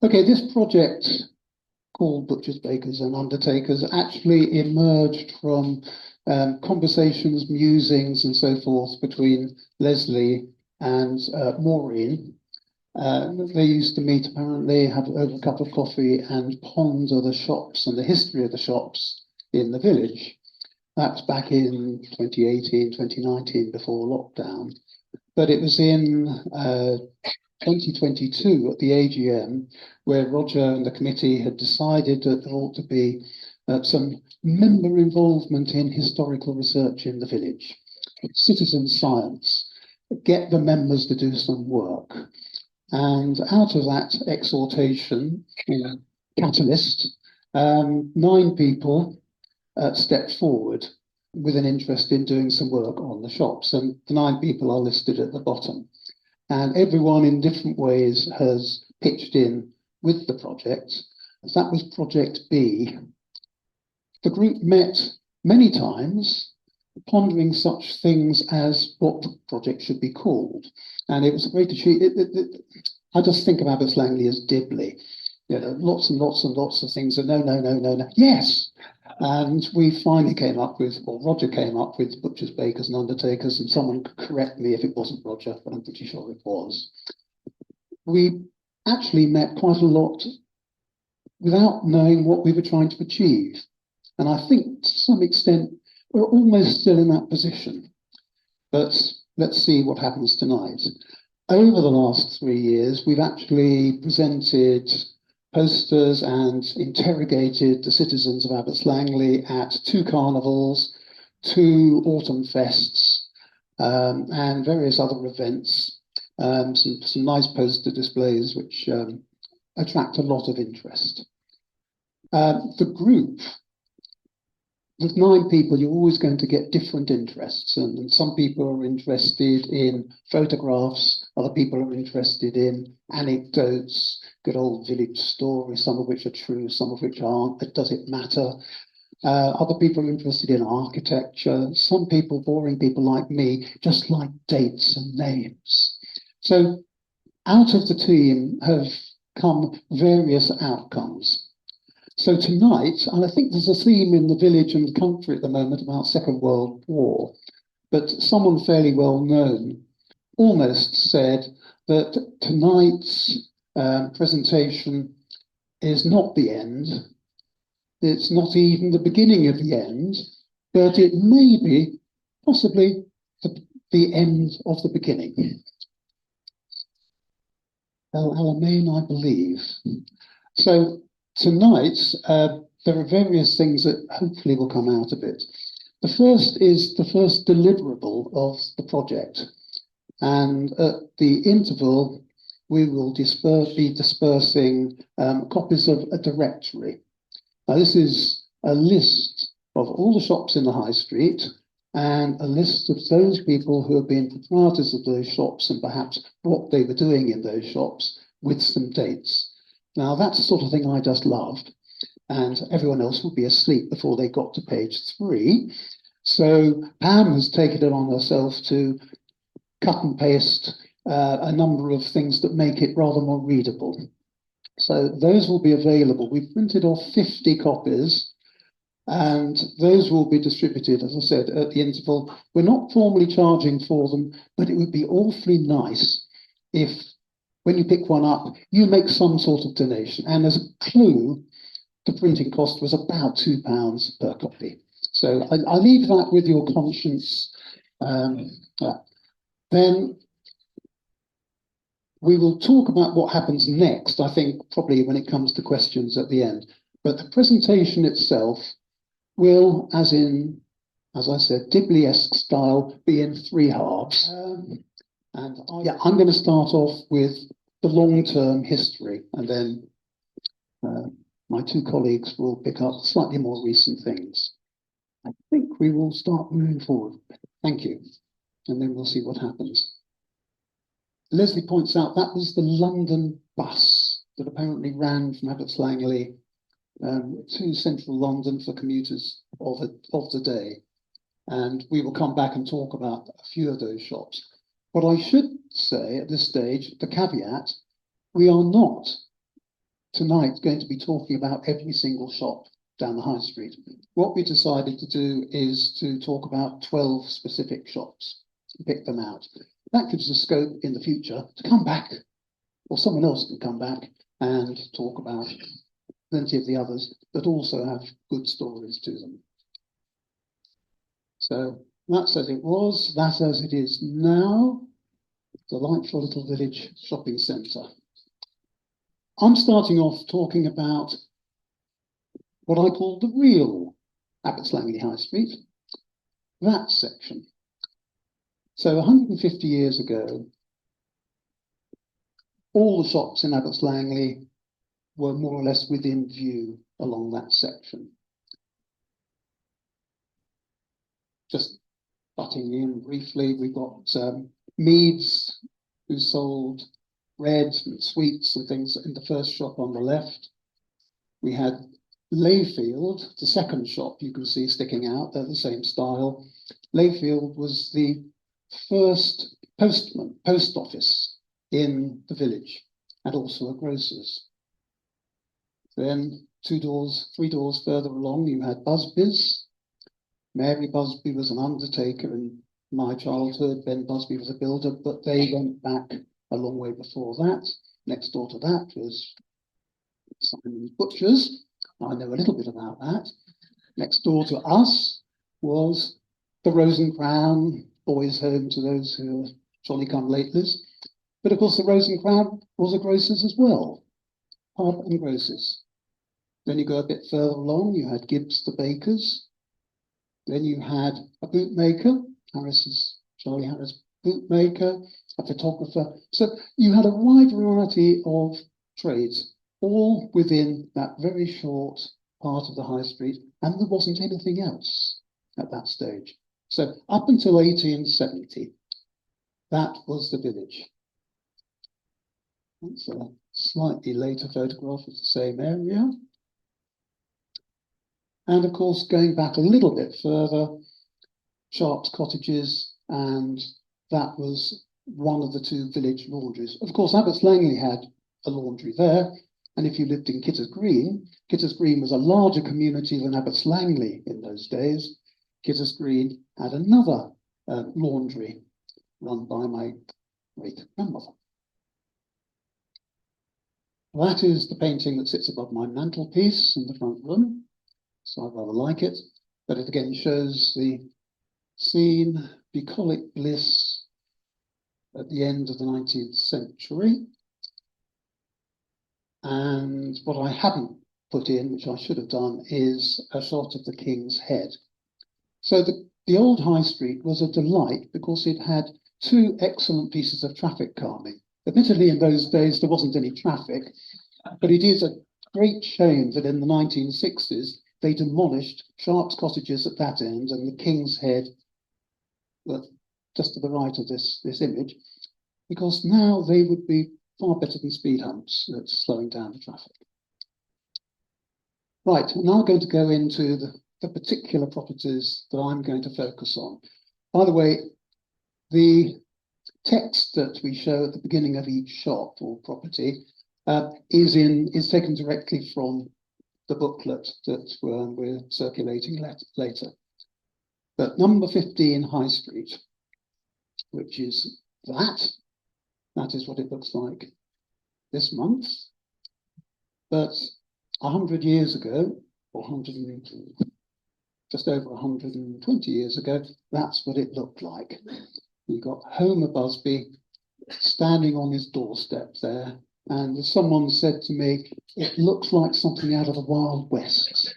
Okay, this project called Butchers, Bakers and Undertakers actually emerged from conversations, musings and so forth between Leslie and Maureen. They used to meet apparently, have over a cup of coffee and ponder the shops and the history of the shops in the village. That was back in 2018, 2019, before lockdown. But it was in 2022 at the AGM, where Roger and the committee had decided that there ought to be some member involvement in historical research in the village, citizen science, get the members to do some work. And out of that exhortation, catalyst, 9 people stepped forward with an interest in doing some work on the shops. And the 9 people are listed at the bottom. And everyone in different ways has pitched in with the project. That was Project B. The group met many times, pondering such things as what the project should be called. And it was a great achievement. I just think of Abbots Langley as Dibley. You know, lots and lots and lots of things. And no. Yes. And we finally came up with, or Roger came up with Butchers, Bakers and Undertakers, and someone could correct me if it wasn't Roger, but I'm pretty sure it was. We actually met quite a lot without knowing what we were trying to achieve. And I think to some extent, we're almost still in that position. But let's see what happens tonight. Over the last 3 years, we've actually presented posters and interrogated the citizens of Abbots Langley at 2 carnivals, 2 autumn fests, and various other events. Some nice poster displays which attract a lot of interest. The group, with 9 people, you're always going to get different interests. And some people are interested in photographs, other people are interested in anecdotes, good old village stories, some of which are true, some of which aren't, but does it matter? Other people are interested in architecture. Some people, boring people like me, just like dates and names. So out of the team have come various outcomes. So tonight, and I think there's a theme in the village and the country at the moment about Second World War, but someone fairly well known almost said that tonight's presentation is not the end. It's not even the beginning of the end, but it may be possibly the end of the beginning. Alamein, I believe. So tonight, there are various things that hopefully will come out of it. The first is the first deliverable of the project. And at the interval, we will be dispersing copies of a directory. Now, this is a list of all the shops in the high street and a list of those people who have been proprietors of those shops and perhaps what they were doing in those shops with some dates. Now, that's the sort of thing I just loved, and everyone else would be asleep before they got to page 3. So Pam has taken it on herself to cut and paste a number of things that make it rather more readable. So those will be available. We've printed off 50 copies, and those will be distributed, as I said, at the interval. We're not formally charging for them, but it would be awfully nice if, when you pick one up, you make some sort of donation. And as a clue, the printing cost was about £2 per copy. So I leave that with your conscience. Then we will talk about what happens next, I think, probably when it comes to questions at the end. But the presentation itself will, as I said, Dibley-esque style, be in 3 halves. I'm going to start off with the long-term history, and then my 2 colleagues will pick up slightly more recent things. I think we will start moving forward. Thank you. And then we'll see what happens. Leslie points out that was the London bus that apparently ran from Abbots Langley to central London for commuters of the day. And we will come back and talk about a few of those shops. What I should say at this stage, the caveat, we are not tonight going to be talking about every single shop down the high street. What we decided to do is to talk about 12 specific shops, pick them out. That gives us scope in the future to come back, or someone else can come back and talk about plenty of the others that also have good stories to them. So that's as it was, that's as it is now. Delightful little village shopping centre. I'm starting off talking about what I call the real Abbots Langley High Street, that section. So 150 years ago, all the shops in Abbots Langley were more or less within view along that section. Just butting in briefly, we've got Meads, who sold bread and sweets and things in the first shop on the left. We had Layfield, the second shop you can see sticking out, they're the same style. Layfield was the first post office in the village, and also a grocer's. Then 3 doors further along, you had Busby's. Mary Busby was an undertaker in my childhood. Ben Busby was a builder, but they went back a long way before that. Next door to that was Simon's Butchers. I know a little bit about that. Next door to us was the Rose and Crown, boys' home to those who are jolly-come-latelys. But of course, the Rose and Crown was a grocer's as well, pub and grocers. Then you go a bit further along, you had Gibbs the bakers. Then you had a bootmaker, Charlie Harris bootmaker, a photographer. So you had a wide variety of trades, all within that very short part of the high street, and there wasn't anything else at that stage. So up until 1870, that was the village. That's a slightly later photograph of the same area. And of course, going back a little bit further, Sharp's Cottages, and that was one of the 2 village laundries. Of course, Abbots Langley had a laundry there, and if you lived in Kitters Green was a larger community than Abbots Langley in those days. Kitters Green had another laundry run by my great-grandmother. That is the painting that sits above my mantelpiece in the front room. So I rather like it, but it again shows the scene, bucolic bliss at the end of the 19th century. And what I haven't put in, which I should have done, is a shot of the King's Head. So the old High Street was a delight because it had 2 excellent pieces of traffic calming. Admittedly, in those days, there wasn't any traffic, but it is a great shame that in the 1960s, they demolished Sharp's Cottages at that end and the King's Head, just to the right of this image, because now they would be far better than speed humps at slowing down the traffic. Right, I'm now going to go into the particular properties that I'm going to focus on. By the way, the text that we show at the beginning of each shop or property is taken directly from the booklet that we're circulating later. But number 15 High Street, which is that is what it looks like this month. But 100 years ago, or just over 120 years ago, that's what it looked like. You got Homer Busby standing on his doorstep there, and someone said to me, it looks like something out of the Wild West.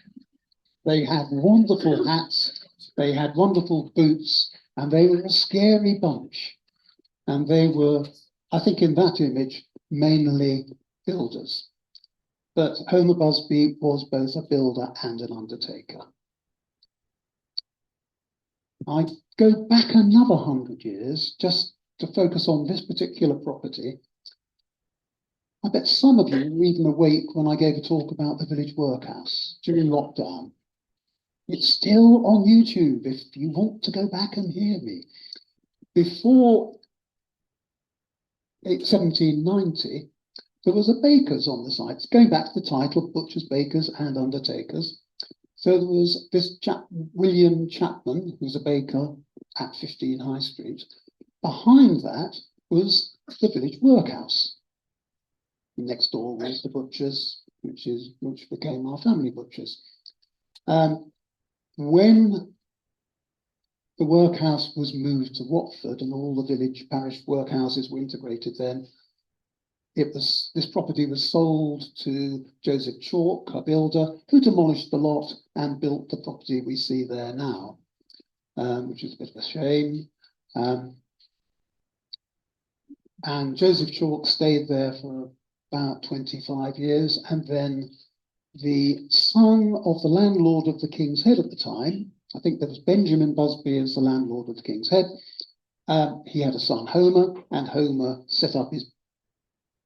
They had wonderful hats, they had wonderful boots, and they were a scary bunch. And they were, I think in that image, mainly builders. But Homer Busby was both a builder and an undertaker. I go back another 100 years just to focus on this particular property. I bet some of you were even awake when I gave a talk about the village workhouse during lockdown. It's still on YouTube if you want to go back and hear me. Before 1790, there was a baker's on the site. It's going back to the title, Butchers, Bakers and Undertakers. So there was this chap, William Chapman, who's a baker at 15 High Street. Behind that was the village workhouse. Next door was the butchers, which became our family butchers. When the workhouse was moved to Watford and all the village parish workhouses were integrated, then this property was sold to Joseph Chalk, a builder, who demolished the lot and built the property we see there now, which is a bit of a shame. And Joseph Chalk stayed there for about 25 years, and then the son of the landlord of the King's Head at the time, I think there was Benjamin Busby as the landlord of the King's Head, he had a son, Homer, and Homer set up his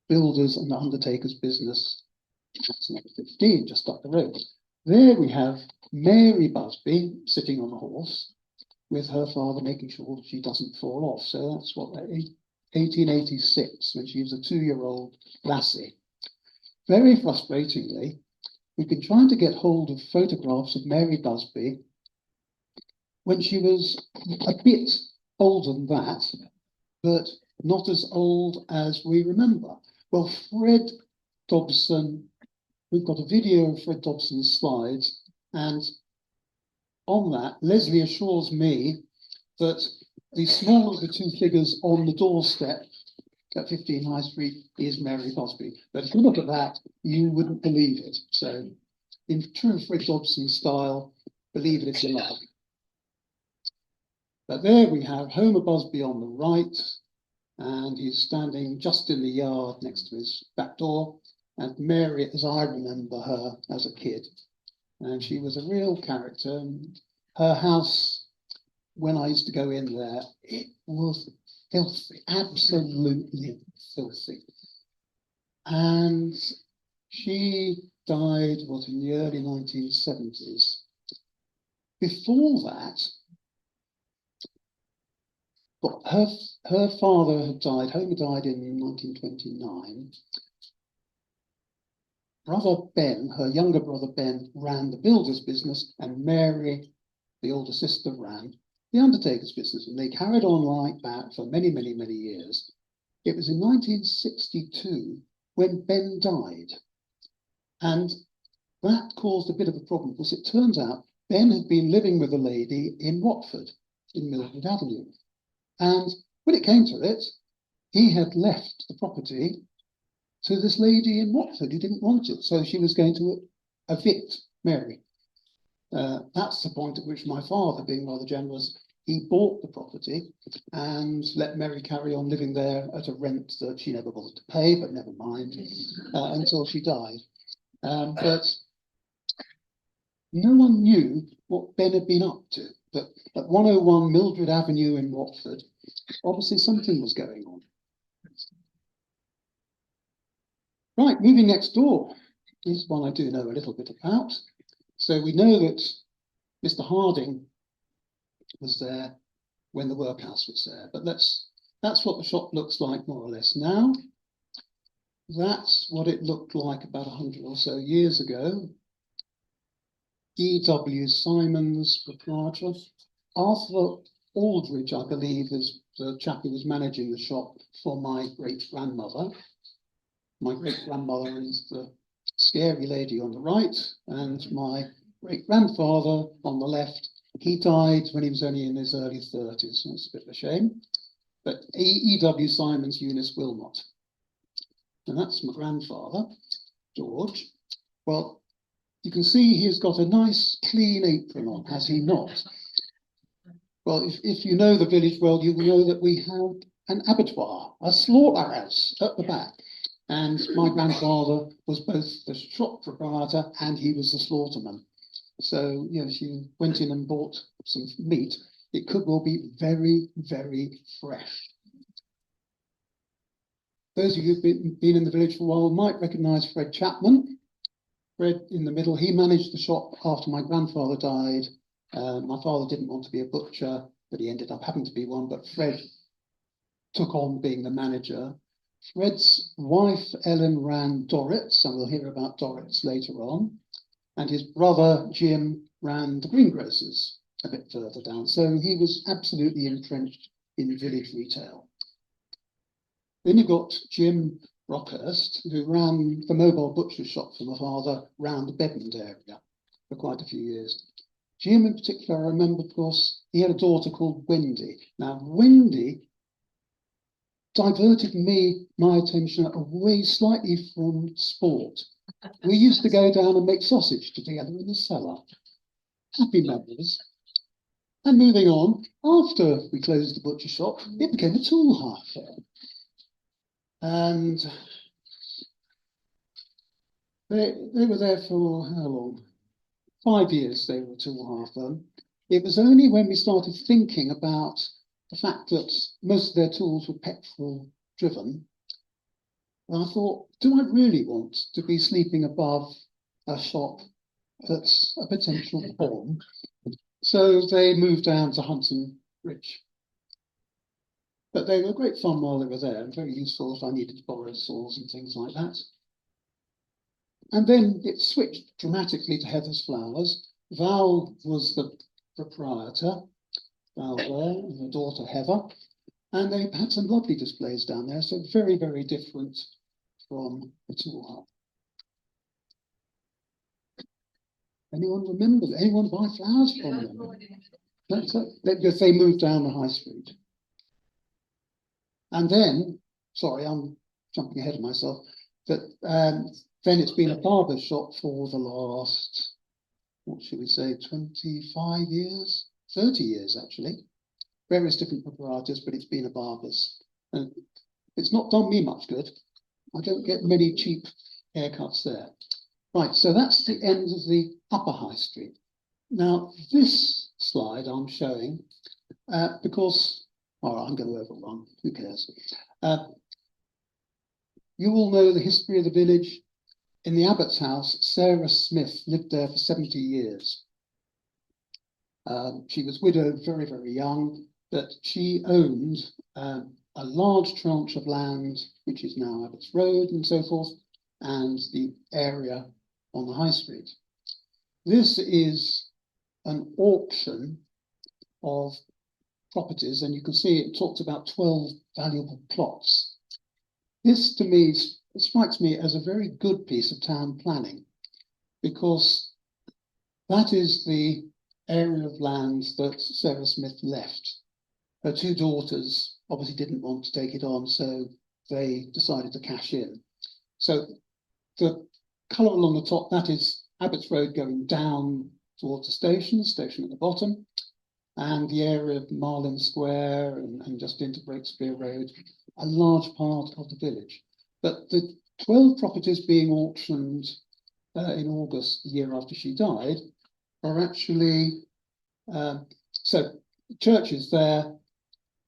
builders and undertakers business at number 15, just up the road. There we have Mary Busby sitting on a horse with her father making sure that she doesn't fall off. So that's what, 1886, when she was a 2-year-old lassie. Very frustratingly, we've been trying to get hold of photographs of Mary Busby when she was a bit older than that, but not as old as we remember. Well, Fred Dobson, we've got a video of Fred Dobson's slides, and on that, Leslie assures me that the smaller of the two figures on the doorstep at 15 High Street is Mary Busby. But if you look at that, you wouldn't believe it. So, in true Fred Dobson style, believe it if you like. But there we have Homer Busby on the right, and he's standing just in the yard next to his back door, and Mary, as I remember her as a kid. And she was a real character. And her house, when I used to go in there, it was filthy, absolutely filthy. And she died, in the early 1970s. Before that, her father had died, Homer died in 1929. Brother Ben, her younger brother Ben, ran the builder's business, and Mary, the older sister, ran the undertaker's business, and they carried on like that for many, many, many years. It was in 1962 when Ben died, and that caused a bit of a problem, because it turns out Ben had been living with a lady in Watford, in Mildred Avenue, and when it came to it, he had left the property to this lady in Watford who didn't want it, so she was going to evict Mary. That's the point at which my father, being rather generous, he bought the property and let Mary carry on living there at a rent that she never bothered to pay, but never mind, until she died. But no one knew what Ben had been up to. But at 101 Mildred Avenue in Watford, obviously something was going on. Right, moving next door. This is one I do know a little bit about. So we know that Mr. Harding was there when the workhouse was there, but that's what the shop looks like more or less now. That's what it looked like about 100 or so years ago. E.W. Simons, proprietor. Arthur Aldridge, I believe, is the chap who was managing the shop for my great-grandmother. My great-grandmother is the scary lady on the right, and my great-grandfather on the left. He died when he was only in his early 30s. That's a bit of a shame. But E.W. Simons, Eunice Wilmot. And that's my grandfather, George. Well, you can see he's got a nice clean apron on, has he not? Well, if you know the village well, you will know that we have an abattoir, a slaughterhouse at the back. And my grandfather was both the shop proprietor and he was the slaughterman. So, you know, if you went in and bought some meat, it could well be very, very fresh. Those of you who've been in the village for a while might recognise Fred Chapman. Fred in the middle, he managed the shop after my grandfather died. My father didn't want to be a butcher, but he ended up having to be one. But Fred took on being the manager. Fred's wife, Ellen, ran Dorrits, and we'll hear about Dorrits later on. And his brother, Jim, ran the greengrocers a bit further down. So he was absolutely entrenched in village retail. Then you've got Jim Brockhurst, who ran the mobile butcher shop for my father round the Bedmond area for quite a few years. Jim in particular, I remember, of course, he had a daughter called Wendy. Now, Wendy diverted my attention away slightly from sport. We used to go down and make sausage together in the cellar. Happy memories. And moving on, after we closed the butcher shop, it became a tool hire fair. And they were there for how long? 5 years they were a tool hire firm. It was only when we started thinking about the fact that most of their tools were petrol driven, I thought, do I really want to be sleeping above a shop that's a potential bomb? So they moved down to Hunton Bridge. But they were great fun while they were there and very useful if I needed to borrow saws and things like that. And then it switched dramatically to Heather's Flowers. Val was the proprietor, Val there, and her daughter Heather. And they had some lovely displays down there, so very, very different from the tool hub. Anyone remember? Anyone buy flowers from them? Because they moved down the high street. And then, sorry, I'm jumping ahead of myself, but then it's been a barber shop for the last, what should we say, 25 years? 30 years, actually. Various different proprietors, but it's been a barber's. And it's not done me much good. I don't get many cheap haircuts there. Right, so that's the end of the upper high street. Now, this slide I'm showing, because, all right, I'm going to overrun, who cares? You all know the history of the village. In the Abbots house, Sarah Smith lived there for 70 years. She was widowed very, very young, but she owned a large tranche of land, which is now Abbots Road and so forth, and the area on the high street. This is an auction of properties, and you can see it talks about 12 valuable plots. This, to me, strikes me as a very good piece of town planning, because that is the area of land that Sarah Smith left. Her two daughters obviously didn't want to take it on, so they decided to cash in. So the colour along the top, that is Abbots Road going down towards the station at the bottom, and the area of Marlin Square and just into Breakspear Road, a large part of the village. But the 12 properties being auctioned in August, the year after she died, are actually, so the church is there,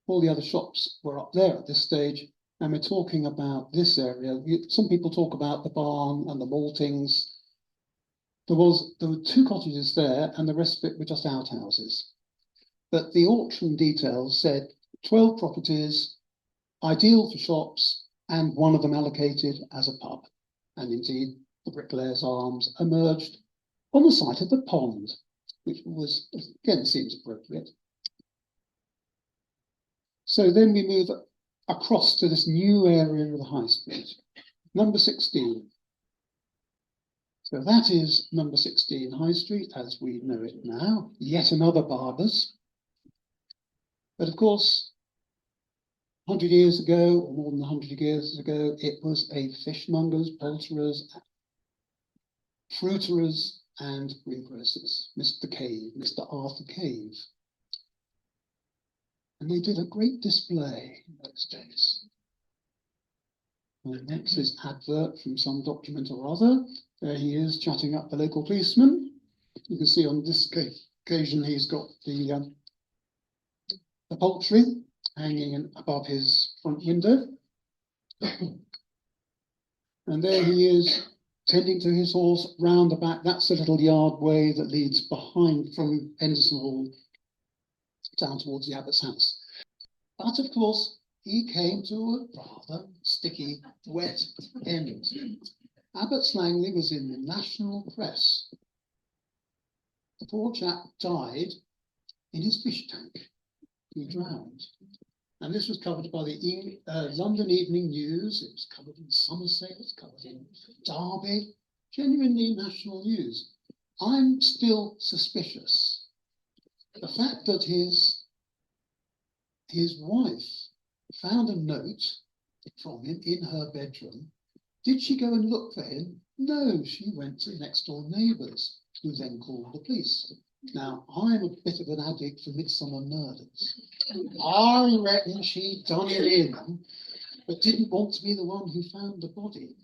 all the other shops were up there at this stage, and we're talking about this area. Some people talk about the barn and the maltings. There were 2 cottages there, and the rest of it were just outhouses. But the auction details said 12 properties, ideal for shops, and one of them allocated as a pub. And indeed, the Bricklayers Arms emerged on the site of the pond, which was, again, seems appropriate. So then we move across to this new area of the high street, number 16. So that is number 16 High Street, as we know it now, yet another barber's. But of course, 100 years ago, or more than 100 years ago, it was a fishmonger's, poulterer's, fruiterer's, and greengrocer's, Mr. Cave, Mr. Arthur Cave. And they did a great display in those days. And next is advert from some document or other. There he is chatting up the local policeman. You can see on this occasion he's got the poultry hanging above his front window. And there he is tending to his horse round the back. That's a little yard way that leads behind from Henderson Hall down towards the Abbot's house. But of course, he came to a rather sticky, wet end. Abbots Langley was in the national press. The poor chap died in his fish tank. He drowned. And this was covered by the London Evening News. It was covered in Somerset. It was covered in Derby. Genuinely national news. I'm still suspicious. The fact that his wife found a note from him in her bedroom. Did she go and look for him? No, she went to next door neighbours, who then called the police. Now, I'm a bit of an addict for midsummer murders. I reckon she'd done it in, but didn't want to be the one who found the body.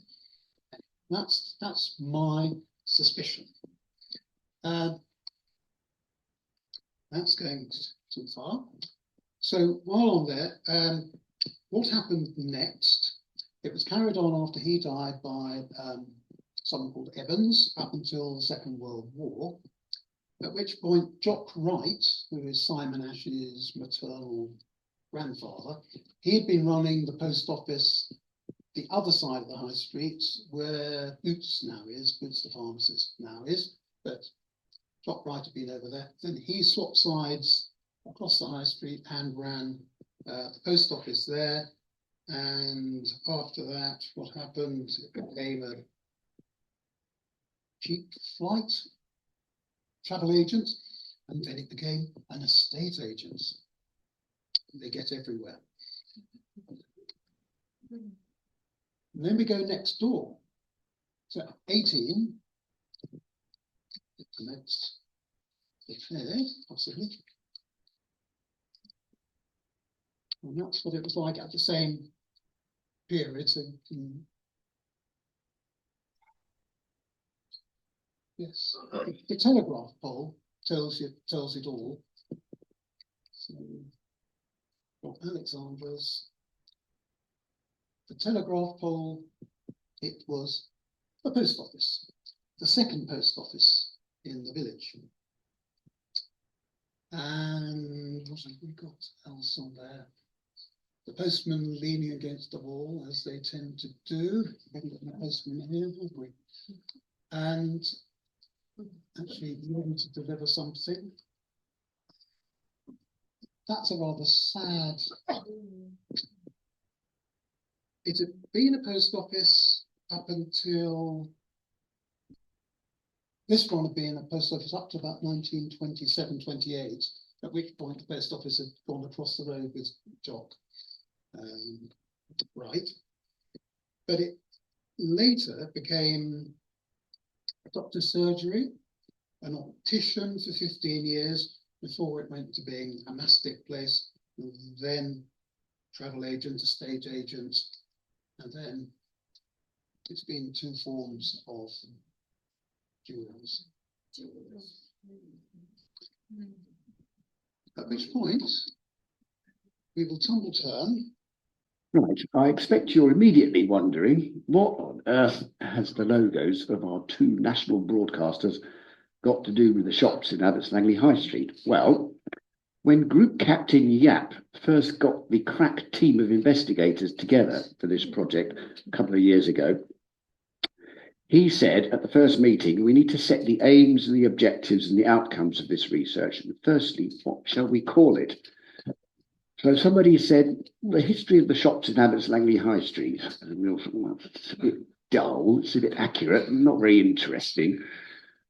That's my suspicion. That's going too far. So while on there, what happened next? It was carried on after he died by someone called Evans up until the Second World War, at which point Jock Wright, who is Simon Ash's maternal grandfather, he had been running the post office the other side of the high street where Boots now is, Boots the pharmacist now is, but Jock Wright had been over there. Then he swapped sides across the high street and ran the post office there. And after that, what happened? It became a cheap flight travel agent, and then it became an estate agent. They get everywhere. And then we go next door. So 18, the next declared, possibly. And that's what it was like at the same period. So, yes, the telegraph pole tells it all. So, Alexander's. The telegraph pole, it was the post office, the second post office in the village. And what have we got else on there? The postman leaning against the wall, as they tend to do. We haven't got the postman here, have we? And actually needing to deliver something. That's a rather sad. It had been a post office up until this one had been a post office up to about 1927, 28, at which point the post office had gone across the road with Jock. Right. But it later became a doctor's surgery, an optician for 15 years before it went to being a mastic place, and then travel agent, estate agent, and then it's been two forms of jewels. At which point we will tumble turn. Right, I expect you're immediately wondering what on earth has the logos of our two national broadcasters got to do with the shops in Abbots Langley High Street? Well, when Group Captain Yap first got the crack team of investigators together for this project a couple of years ago, he said at the first meeting, we need to set the aims and the objectives and the outcomes of this research. And firstly, what shall we call it? So somebody said, the history of the shops in Abbots Langley High Street. And we all thought, well, it's a bit dull, it's a bit accurate, not very interesting.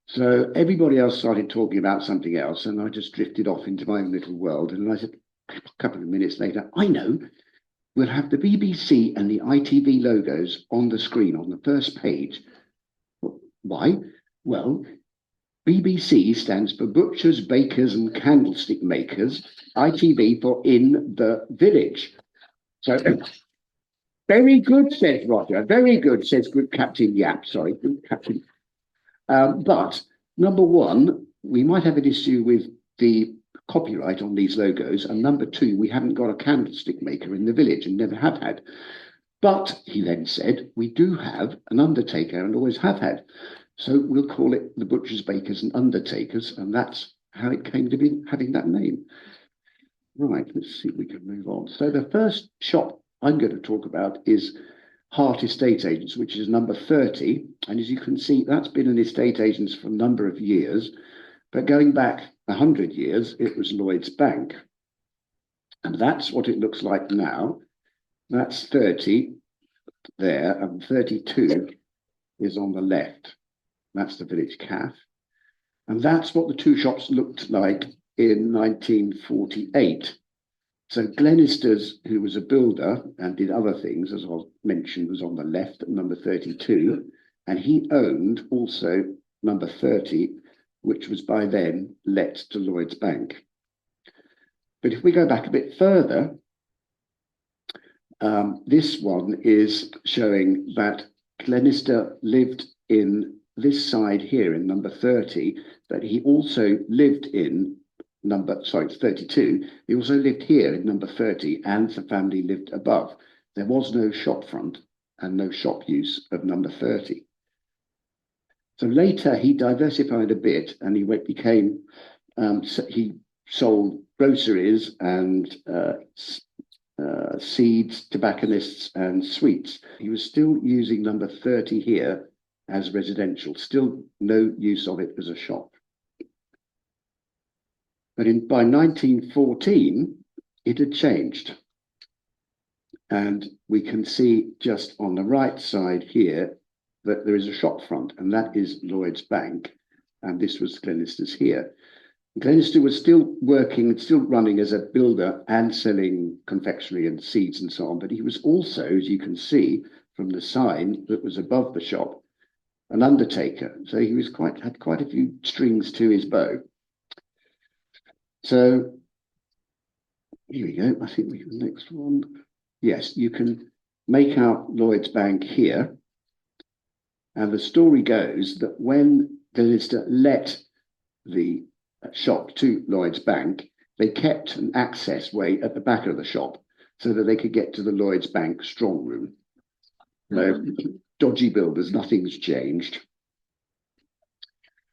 So everybody else started talking about something else, and I just drifted off into my own little world. And I said, a couple of minutes later, I know, we'll have the BBC and the ITV logos on the screen on the first page. Why? Well, BBC stands for Butchers, Bakers and Candlestick Makers, ITV for In the Village. So, very good, says Roger. Very good, says Group Captain Yap. Sorry, Group Captain. But number one, we might have an issue with the copyright on these logos. And number two, we haven't got a candlestick maker in the village and never have had. But, he then said, we do have an undertaker and always have had. So we'll call it the Butchers, Bakers and Undertakers. And that's how it came to be having that name. Right, let's see if we can move on. So the first shop I'm going to talk about is Hart Estate Agents, which is number 30. And as you can see, that's been an estate agents for a number of years. But going back 100 years, it was Lloyds Bank. And that's what it looks like now. That's 30 there, and 32 is on the left. That's the village cafe. And that's what the two shops looked like in 1948. So Glenister's, who was a builder and did other things, as I mentioned, was on the left at number 32. And he owned also number 30, which was by then let to Lloyds Bank. But if we go back a bit further, this one is showing that Glenister lived in this side here in number 30, but he also lived in number, sorry, 32. He also lived here in number 30, and the family lived above. There was no shop front and no shop use of number 30. So later he diversified a bit, and he sold groceries and seeds, tobacconists and sweets. He was still using number 30 here as residential, still no use of it as a shop. But by 1914, it had changed. And we can see just on the right side here that there is a shop front, and that is Lloyds Bank. And this was Glenister's here. Glenister was still working, still running as a builder and selling confectionery and seeds and so on. But he was also, as you can see from the sign that was above the shop, an undertaker. So he was had quite a few strings to his bow. So here we go. I think the next one. Yes, you can make out Lloyds Bank here. And the story goes that when Glenister let the shop to Lloyds Bank, they kept an access way at the back of the shop so that they could get to the Lloyds Bank strong room. No, dodgy builders, nothing's changed.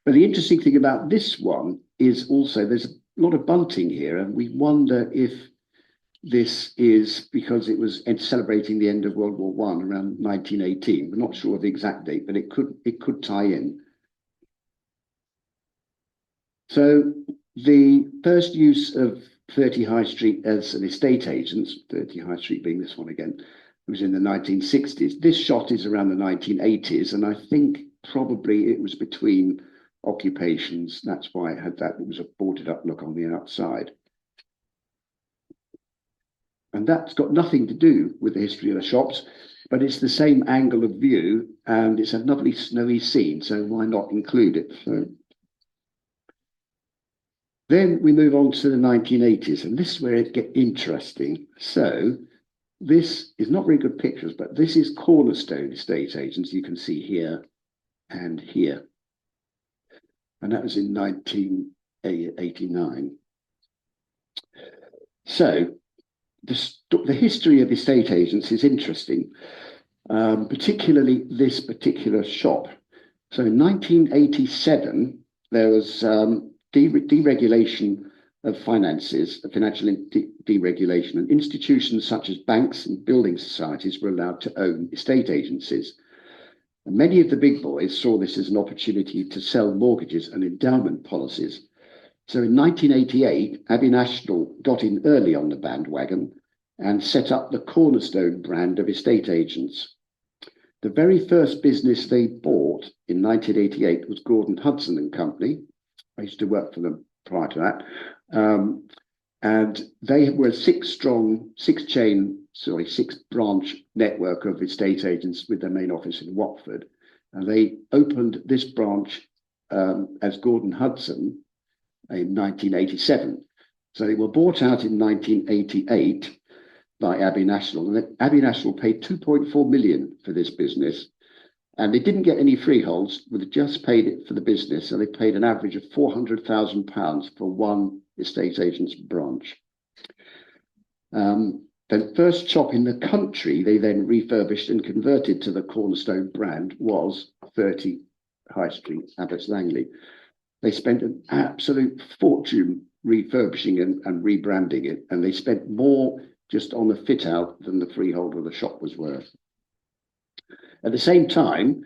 But the interesting thing about this one is also there's a lot of bunting here, and we wonder if this is because it was celebrating the end of World War I around 1918. We're not sure of the exact date, but it could tie in. So the first use of 30 High Street as an estate agent, 30 High Street being this one again, was in the 1960s. This shot is around the 1980s, and I think probably it was between occupations. That's why it had that. It was a boarded up look on the outside. And that's got nothing to do with the history of the shops, but it's the same angle of view, and it's a lovely snowy scene, so why not include it? So then we move on to the 1980s, and this is where it gets interesting. So this is not very good pictures, but this is Cornerstone Estate Agents. You can see here and here. And that was in 1989. So the history of estate agents is interesting, particularly this particular shop. So in 1987, there was deregulation of finances, financial deregulation, and institutions such as banks and building societies were allowed to own estate agencies. And many of the big boys saw this as an opportunity to sell mortgages and endowment policies. So in 1988, Abbey National got in early on the bandwagon and set up the Cornerstone brand of estate agents. The very first business they bought in 1988 was Gordon Hudson and Company. I used to work for them prior to that. And they were a six branch network of estate agents with their main office in Watford. And they opened this branch as Gordon Hudson in 1987. So they were bought out in 1988 by Abbey National. And Abbey National paid 2.4 million for this business. And they didn't get any freeholds, but they just paid it for the business. And they paid an average of £400,000 for one estate agent's branch. The first shop in the country they then refurbished and converted to the Cornerstone brand was 30 High Street, Abbots Langley. They spent an absolute fortune refurbishing and rebranding it, and they spent more just on the fit out than the freehold of the shop was worth. At the same time,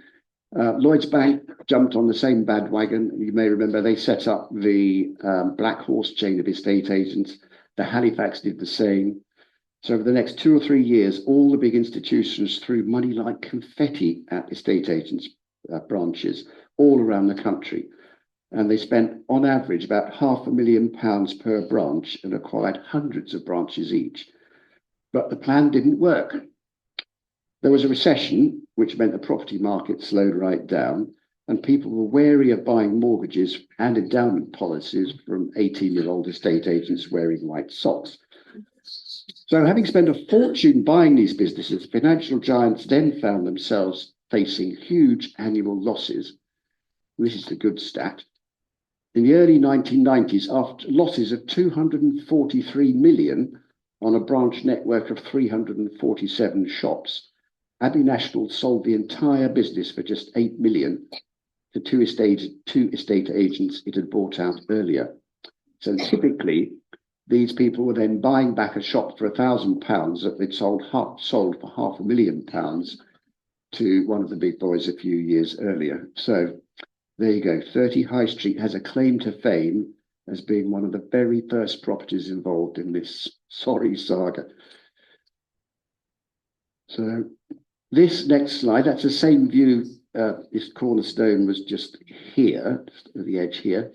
Lloyds Bank jumped on the same bandwagon. You may remember they set up the Black Horse chain of estate agents. The Halifax did the same. So over the next 2 or 3 years, all the big institutions threw money like confetti at estate agents' branches all around the country. And they spent, on average, about £500,000 per branch and acquired hundreds of branches each. But the plan didn't work. There was a recession, which meant the property market slowed right down, and people were wary of buying mortgages and endowment policies from 18-year-old estate agents wearing white socks. So having spent a fortune buying these businesses, financial giants then found themselves facing huge annual losses. This is the good stat. In the early 1990s, after losses of 243 million on a branch network of 347 shops, Abbey National sold the entire business for just 8 million to two estate agents it had bought out earlier. So typically, these people were then buying back a shop for £1,000 that they'd sold for £500,000 to one of the big boys a few years earlier. So there you go. 30 High Street has a claim to fame as being one of the very first properties involved in this sorry saga. So this next slide, that's the same view. This cornerstone was just here, just at the edge here.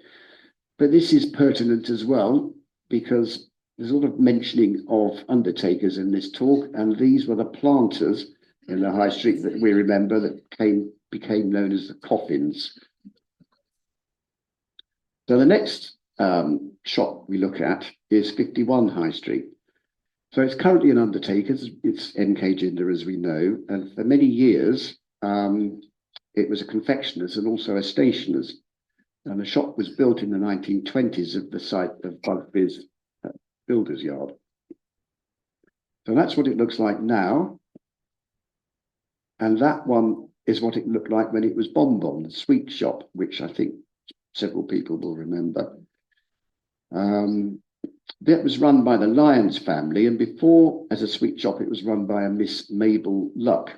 But this is pertinent as well, because there's a lot of mentioning of Undertakers in this talk, and these were the planters in the High Street that we remember that became known as the coffins. So the next shop we look at is 51 High Street. So it's currently an Undertakers. It's MK Jinder, as we know, and for many years it was a confectioner's and also a stationer's. And the shop was built in the 1920s at the site of Bugby's Builder's Yard. So that's what it looks like now. And that one is what it looked like when it was Bonbon, the sweet shop, which I think several people will remember. That was run by the Lyons family, and before, as a sweet shop, it was run by a Miss Mabel Luck.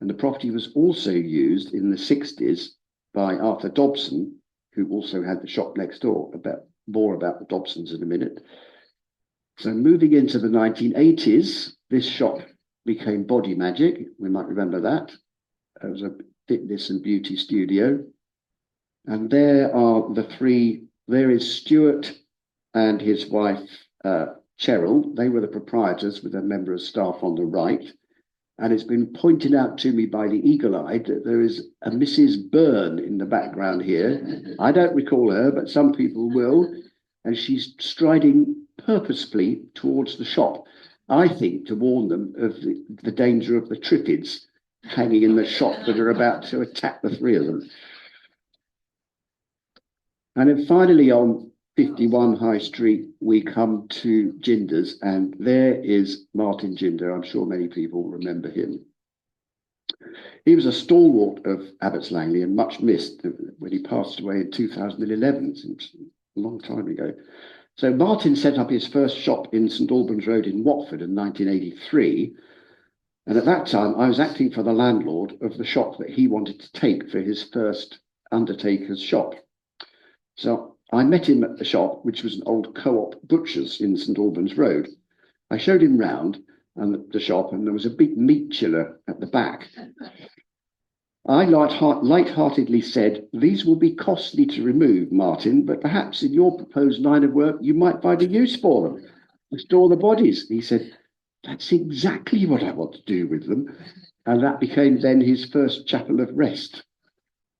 And the property was also used in the 60s by Arthur Dobson, who also had the shop next door. More about the Dobsons in a minute. So moving into the 1980s, this shop became Body Magic. We might remember that. It was a fitness and beauty studio. And there are the three. There is Stuart and his wife, Cheryl. They were the proprietors with a member of staff on the right. And it's been pointed out to me by the eagle-eyed that there is a Mrs. Byrne in the background here. I don't recall her, but some people will. And she's striding purposefully towards the shop, I think to warn them of the danger of the triffids hanging in the shop that are about to attack the three of them. And then finally on 51 High Street, we come to Jinder's, and there is Martin Jinder. I'm sure many people remember him. He was a stalwart of Abbots Langley and much missed when he passed away in 2011, seems a long time ago. So Martin set up his first shop in St Albans Road in Watford in 1983. And at that time, I was acting for the landlord of the shop that he wanted to take for his first Undertakers shop. So I met him at the shop, which was an old co-op butcher's in St Albans Road. I showed him round the shop, and there was a big meat chiller at the back. I light-heartedly said, "These will be costly to remove, Martin, but perhaps in your proposed line of work, you might find a use for them. Restore the bodies." He said, "That's exactly what I want to do with them." And that became then his first chapel of rest.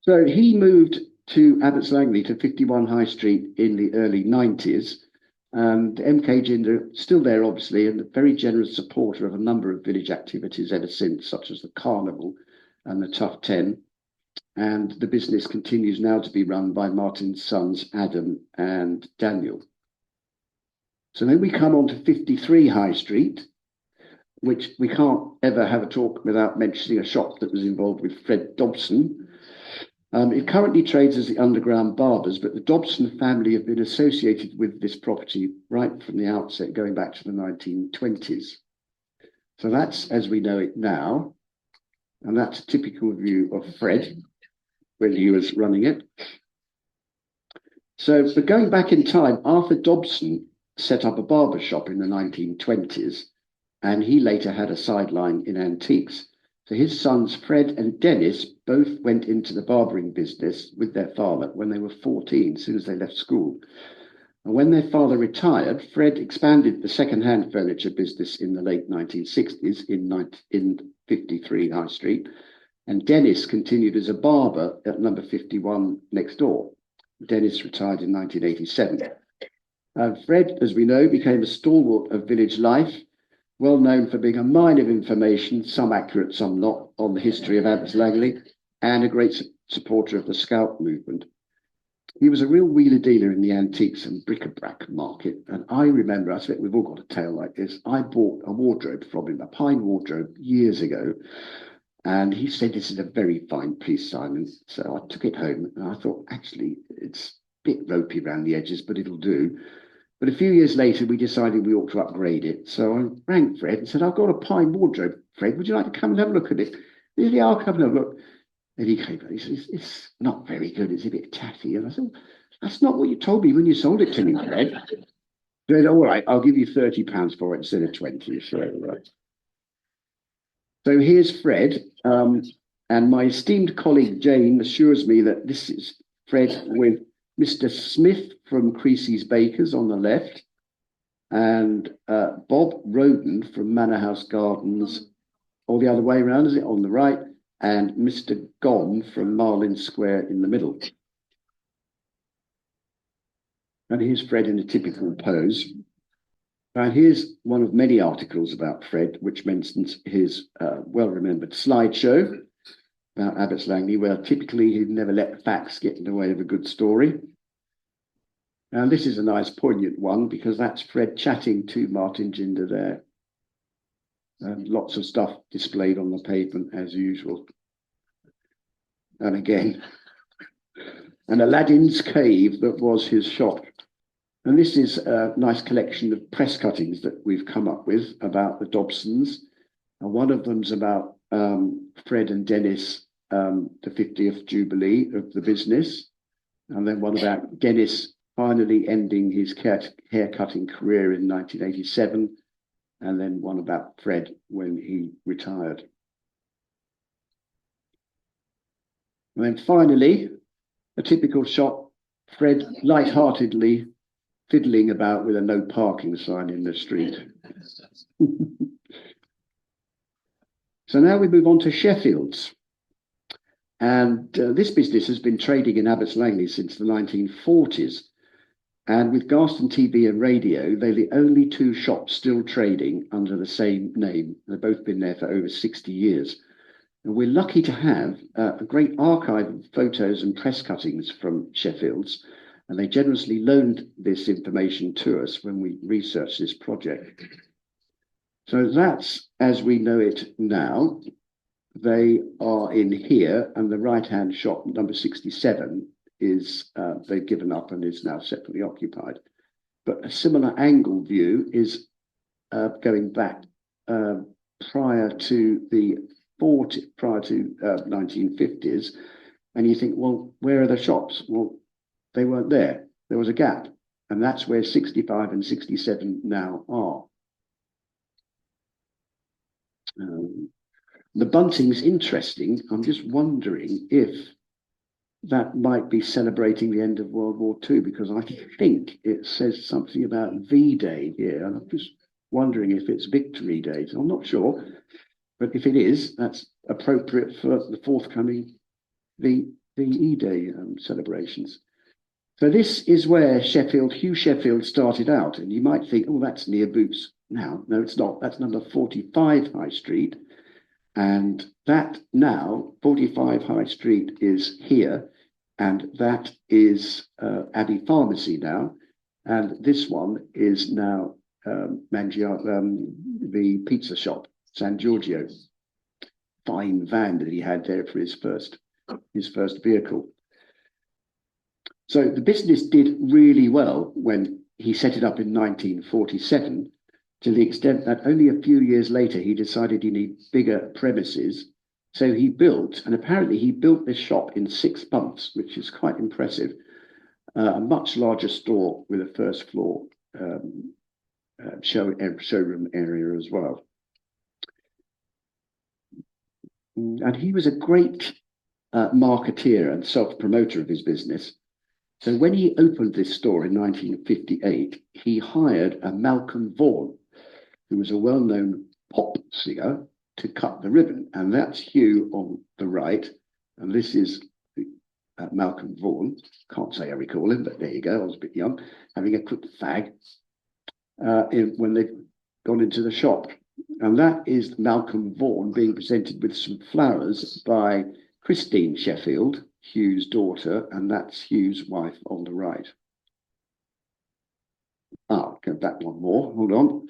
So he moved to Abbots Langley to 51 High Street in the early 90s. And MK Jinder, still there obviously, and a very generous supporter of a number of village activities ever since, such as the Carnival and the Tough 10. And the business continues now to be run by Martin's sons, Adam and Daniel. So then we come on to 53 High Street, which we can't ever have a talk without mentioning a shop that was involved with Fred Dobson. It currently trades as the Underground Barbers, but the Dobson family have been associated with this property right from the outset, going back to the 1920s. So that's as we know it now. And that's a typical view of Fred when he was running it. So, but going back in time, Arthur Dobson set up a barber shop in the 1920s, and he later had a sideline in antiques. So his sons, Fred and Dennis, both went into the barbering business with their father when they were 14, as soon as they left school. And when their father retired, Fred expanded the second-hand furniture business in the late 1960s in 53 High Street, and Dennis continued as a barber at number 51 next door. Dennis retired in 1987. Fred, as we know, became a stalwart of village life, well known for being a mine of information, some accurate, some not, on the history of Abbots Langley, and a great supporter of the Scout movement. He was a real wheeler dealer in the antiques and bric-a-brac market. And I remember, I expect we've all got a tale like this. I bought a wardrobe from him, a pine wardrobe, years ago. And he said, "This is a very fine piece, Simon." So I took it home and I thought, actually, it's a bit ropey around the edges, but it'll do. But a few years later, we decided we ought to upgrade it. So I rang Fred and said, "I've got a pine wardrobe, Fred. Would you like to come and have a look at it?" He said, "Yeah, I'll come and have a look." And he came and he said, "It's not very good. It's a bit tatty." And I said, "That's not what you told me when you sold it to me, Fred." He said, "All right, I'll give you £30 for it instead of 20. So here's Fred. And my esteemed colleague Jane assures me that this is Fred with Mr. Smith from Creasy's Bakers on the left, and Bob Roden from Manor House Gardens, or the other way around, is it, on the right, and Mr. Gon from Marlin Square in the middle. And here's Fred in a typical pose. And here's one of many articles about Fred, which mentions his well-remembered slideshow about Abbots Langley, where typically he'd never let facts get in the way of a good story. And this is a nice poignant one because that's Fred chatting to Martin Ginder there. And lots of stuff displayed on the pavement as usual. And again, an Aladdin's cave that was his shop. And this is a nice collection of press cuttings that we've come up with about the Dobsons. And one of them's about Fred and Dennis, the 50th Jubilee of the business. And then one about Dennis finally ending his haircutting career in 1987. And then one about Fred when he retired. And then finally, a typical shot, Fred lightheartedly fiddling about with a no parking sign in the street. So now we move on to Sheffield's. And this business has been trading in Abbots Langley since the 1940s. And with Garston TV and radio, they're the only two shops still trading under the same name. They've both been there for over 60 years. And we're lucky to have a great archive of photos and press cuttings from Sheffield's. And they generously loaned this information to us when we researched this project. So that's as we know it now. They are in here, and the right-hand shop, number 67, is they've given up and is now separately occupied. But a similar angle view is going back prior to the 1950s, and you think, well, where are the shops? Well, they weren't there. There was a gap, and that's where 65 and 67 now are. The bunting's interesting. I'm just wondering if that might be celebrating the end of World War II, because I think it says something about V-Day here, and I'm just wondering if it's Victory Day. So I'm not sure, but if it is, that's appropriate for the forthcoming VE Day celebrations. So this is where Hugh Sheffield started out, and you might think, oh, that's near Boots. Now, no, it's not. That's number 45 High Street. And that now, 45 High Street is here, and that is Abbey Pharmacy now. And this one is now the pizza shop, San Giorgio. Fine van that he had there for his first his first vehicle. So the business did really well when he set it up in 1947, to the extent that only a few years later he decided he needed bigger premises. So he built, and apparently he built this shop in 6 months, which is quite impressive, a much larger store with a first floor showroom area as well. And he was a great marketeer and self-promoter of his business. So when he opened this store in 1958, he hired a Malcolm Vaughan, who was a well-known pop singer, to cut the ribbon. And that's Hugh on the right. And this is Malcolm Vaughan. Can't say I recall him, but there you go. I was a bit young, having a quick fag when they'd gone into the shop. And that is Malcolm Vaughan being presented with some flowers by Christine Sheffield, Hugh's daughter, and that's Hugh's wife on the right. I'll go back one more, hold on.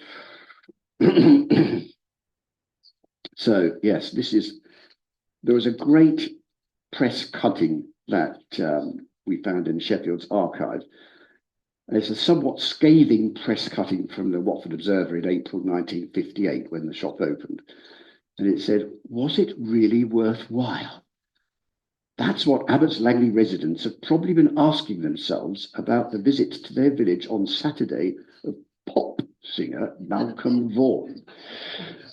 So, yes, there was a great press cutting that we found in Sheffield's archive. It's a somewhat scathing press cutting from the Watford Observer in April 1958 when the shop opened. And it said, "Was it really worthwhile?" That's what Abbots Langley residents have probably been asking themselves about the visit to their village on Saturday of pop singer Malcolm Vaughan.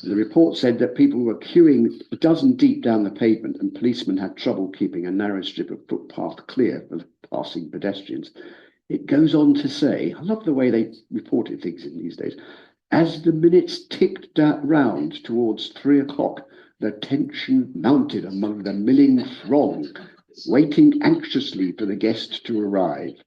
The report said that people were queuing a dozen deep down the pavement and policemen had trouble keeping a narrow strip of footpath clear for passing pedestrians. It goes on to say, I love the way they reported things in these days, as the minutes ticked round towards 3 o'clock, the tension mounted among the milling throng, waiting anxiously for the guest to arrive.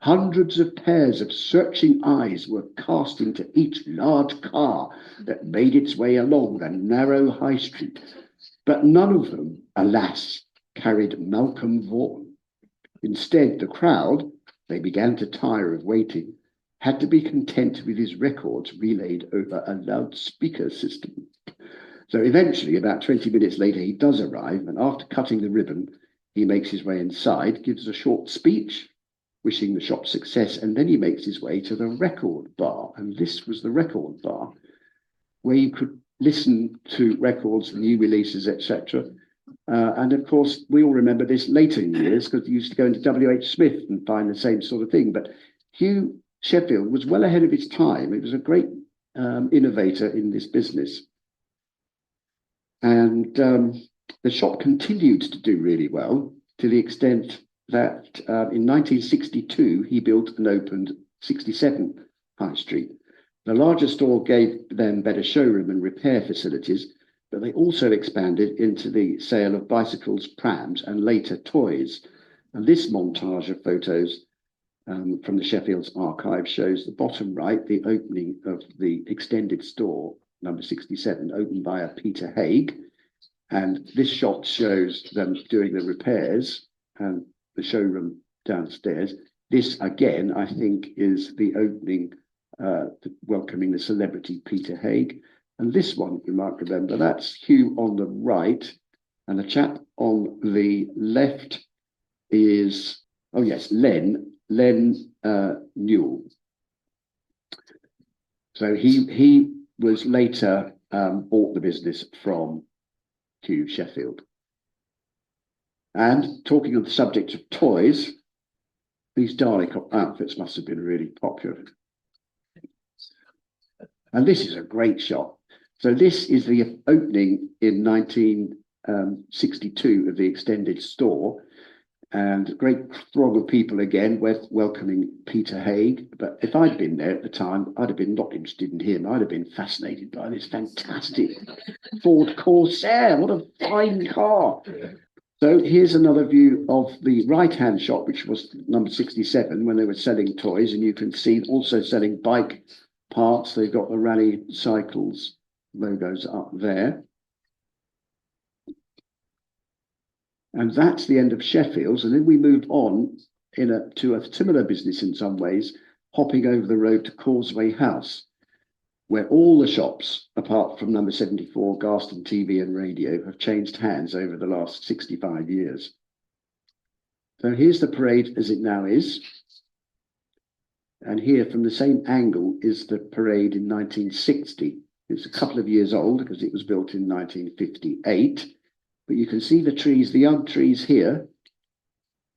Hundreds of pairs of searching eyes were cast into each large car that made its way along the narrow high street, but none of them, alas, carried Malcolm Vaughan. Instead, the crowd, they began to tire of waiting, had to be content with his records relayed over a loudspeaker system. So eventually, about 20 minutes later, he does arrive, and after cutting the ribbon, he makes his way inside, gives a short speech, wishing the shop success, and then he makes his way to the record bar. And this was the record bar, where you could listen to records, new releases, etc. And of course, we all remember this later in years, because you used to go into W.H. Smith and find the same sort of thing. But Hugh Sheffield was well ahead of his time. He was a great innovator in this business. And the shop continued to do really well, to the extent that in 1962, he built and opened 67 High Street. The larger store gave them better showroom and repair facilities, but they also expanded into the sale of bicycles, prams, and later toys. And this montage of photos from the Sheffield's archive shows the bottom right, the opening of the extended store, number 67, opened by a Peter Haig. And this shot shows them doing the repairs and the showroom downstairs. This, again, I think, is the opening, welcoming the celebrity Peter Haig. And this one, you might remember, that's Hugh on the right. And the chap on the left is, oh yes, Len Newell. So he was later bought the business from Hugh Sheffield. And talking of the subject of toys, these Dalek outfits must have been really popular. And this is a great shot. So this is the opening in 1962 of the extended store, and a great throng of people again welcoming Peter Haig. But if I'd been there at the time, I'd have been not interested in him. I'd have been fascinated by this fantastic Ford Corsair. What a fine car. So here's another view of the right-hand shop, which was number 67, when they were selling toys. And you can see also selling bike parts. They've got the Rally Cycles logos up there. And that's the end of Sheffield's. And then we move on to a similar business in some ways, hopping over the road to Causeway House, where all the shops, apart from number 74, Garston TV and Radio, have changed hands over the last 65 years. So here's the parade as it now is. And here from the same angle is the parade in 1960. It's a couple of years old because it was built in 1958. But you can see the trees, the young trees here,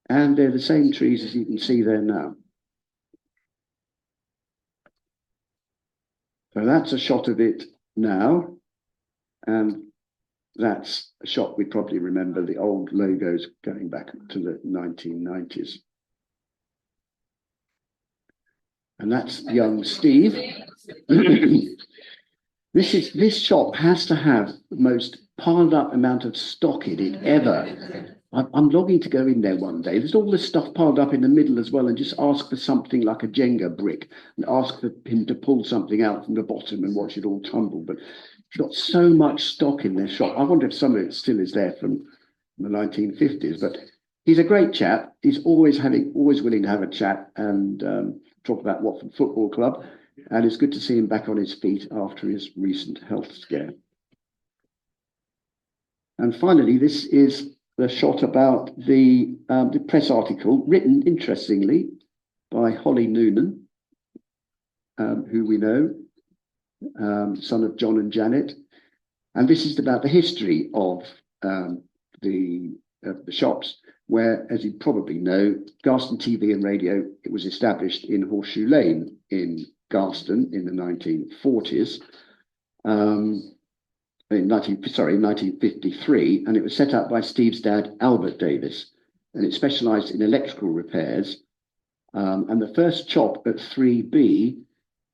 and they're the same trees as you can see there now. So that's a shot of it now. And that's a shot we probably remember the old logos going back to the 1990s. And that's young Steve. This shop has to have the most piled up amount of stock in it ever. I'm longing to go in there one day. There's all this stuff piled up in the middle as well, and just ask for something like a Jenga brick and ask for him to pull something out from the bottom and watch it all tumble. But it's got so much stock in their shop. I wonder if some of it still is there from the 1950s. But he's a great chap. He's always willing to have a chat and talk about Watford Football Club. And it's good to see him back on his feet after his recent health scare. And finally, this is the shot about the press article written, interestingly, by Holly Noonan, who we know, son of John and Janet. And this is about the history of the shops, where, as you probably know, Garston TV and Radio, it was established in Horseshoe Lane in Garston in the 1940s. In 1953, and it was set up by Steve's dad, Albert Davis, and it specialised in electrical repairs. And the first shop at 3B,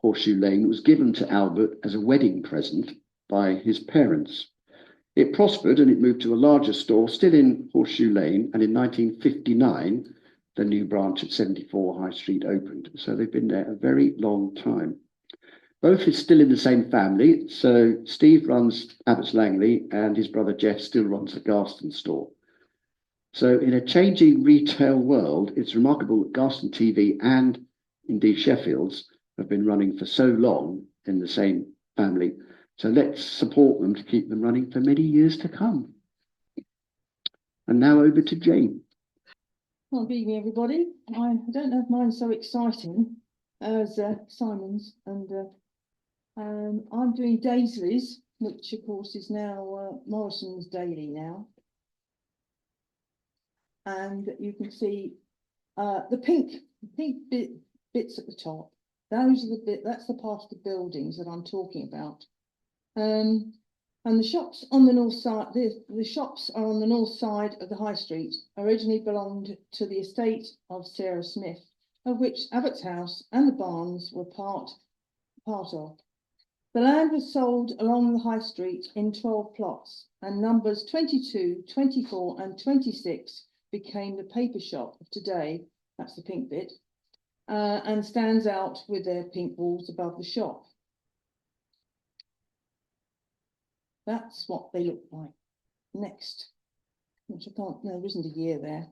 Horseshoe Lane, was given to Albert as a wedding present by his parents. It prospered and it moved to a larger store, still in Horseshoe Lane, and in 1959, the new branch at 74 High Street opened. So they've been there a very long time. Both is still in the same family. So Steve runs Abbots Langley and his brother Jeff still runs the Garston store. So in a changing retail world, it's remarkable that Garston TV and indeed Sheffield's have been running for so long in the same family. So let's support them to keep them running for many years to come. And now over to Jane. Well, good evening, everybody. I don't know if mine's so exciting as Simon's, and I'm doing Daisley's, which of course is now Morrison's Daily now. And you can see the pink bits at the top. Those are that's the part of the buildings that I'm talking about. And the shops on the north side, the shops are on the north side of the high street, originally belonged to the estate of Sarah Smith, of which Abbots House and the barns were part of. The land was sold along the high street in 12 plots, and numbers 22, 24 and 26 became the paper shop of today, that's the pink bit, and stands out with their pink walls above the shop. That's what they look like. Next, which I can't, no, there isn't a year there.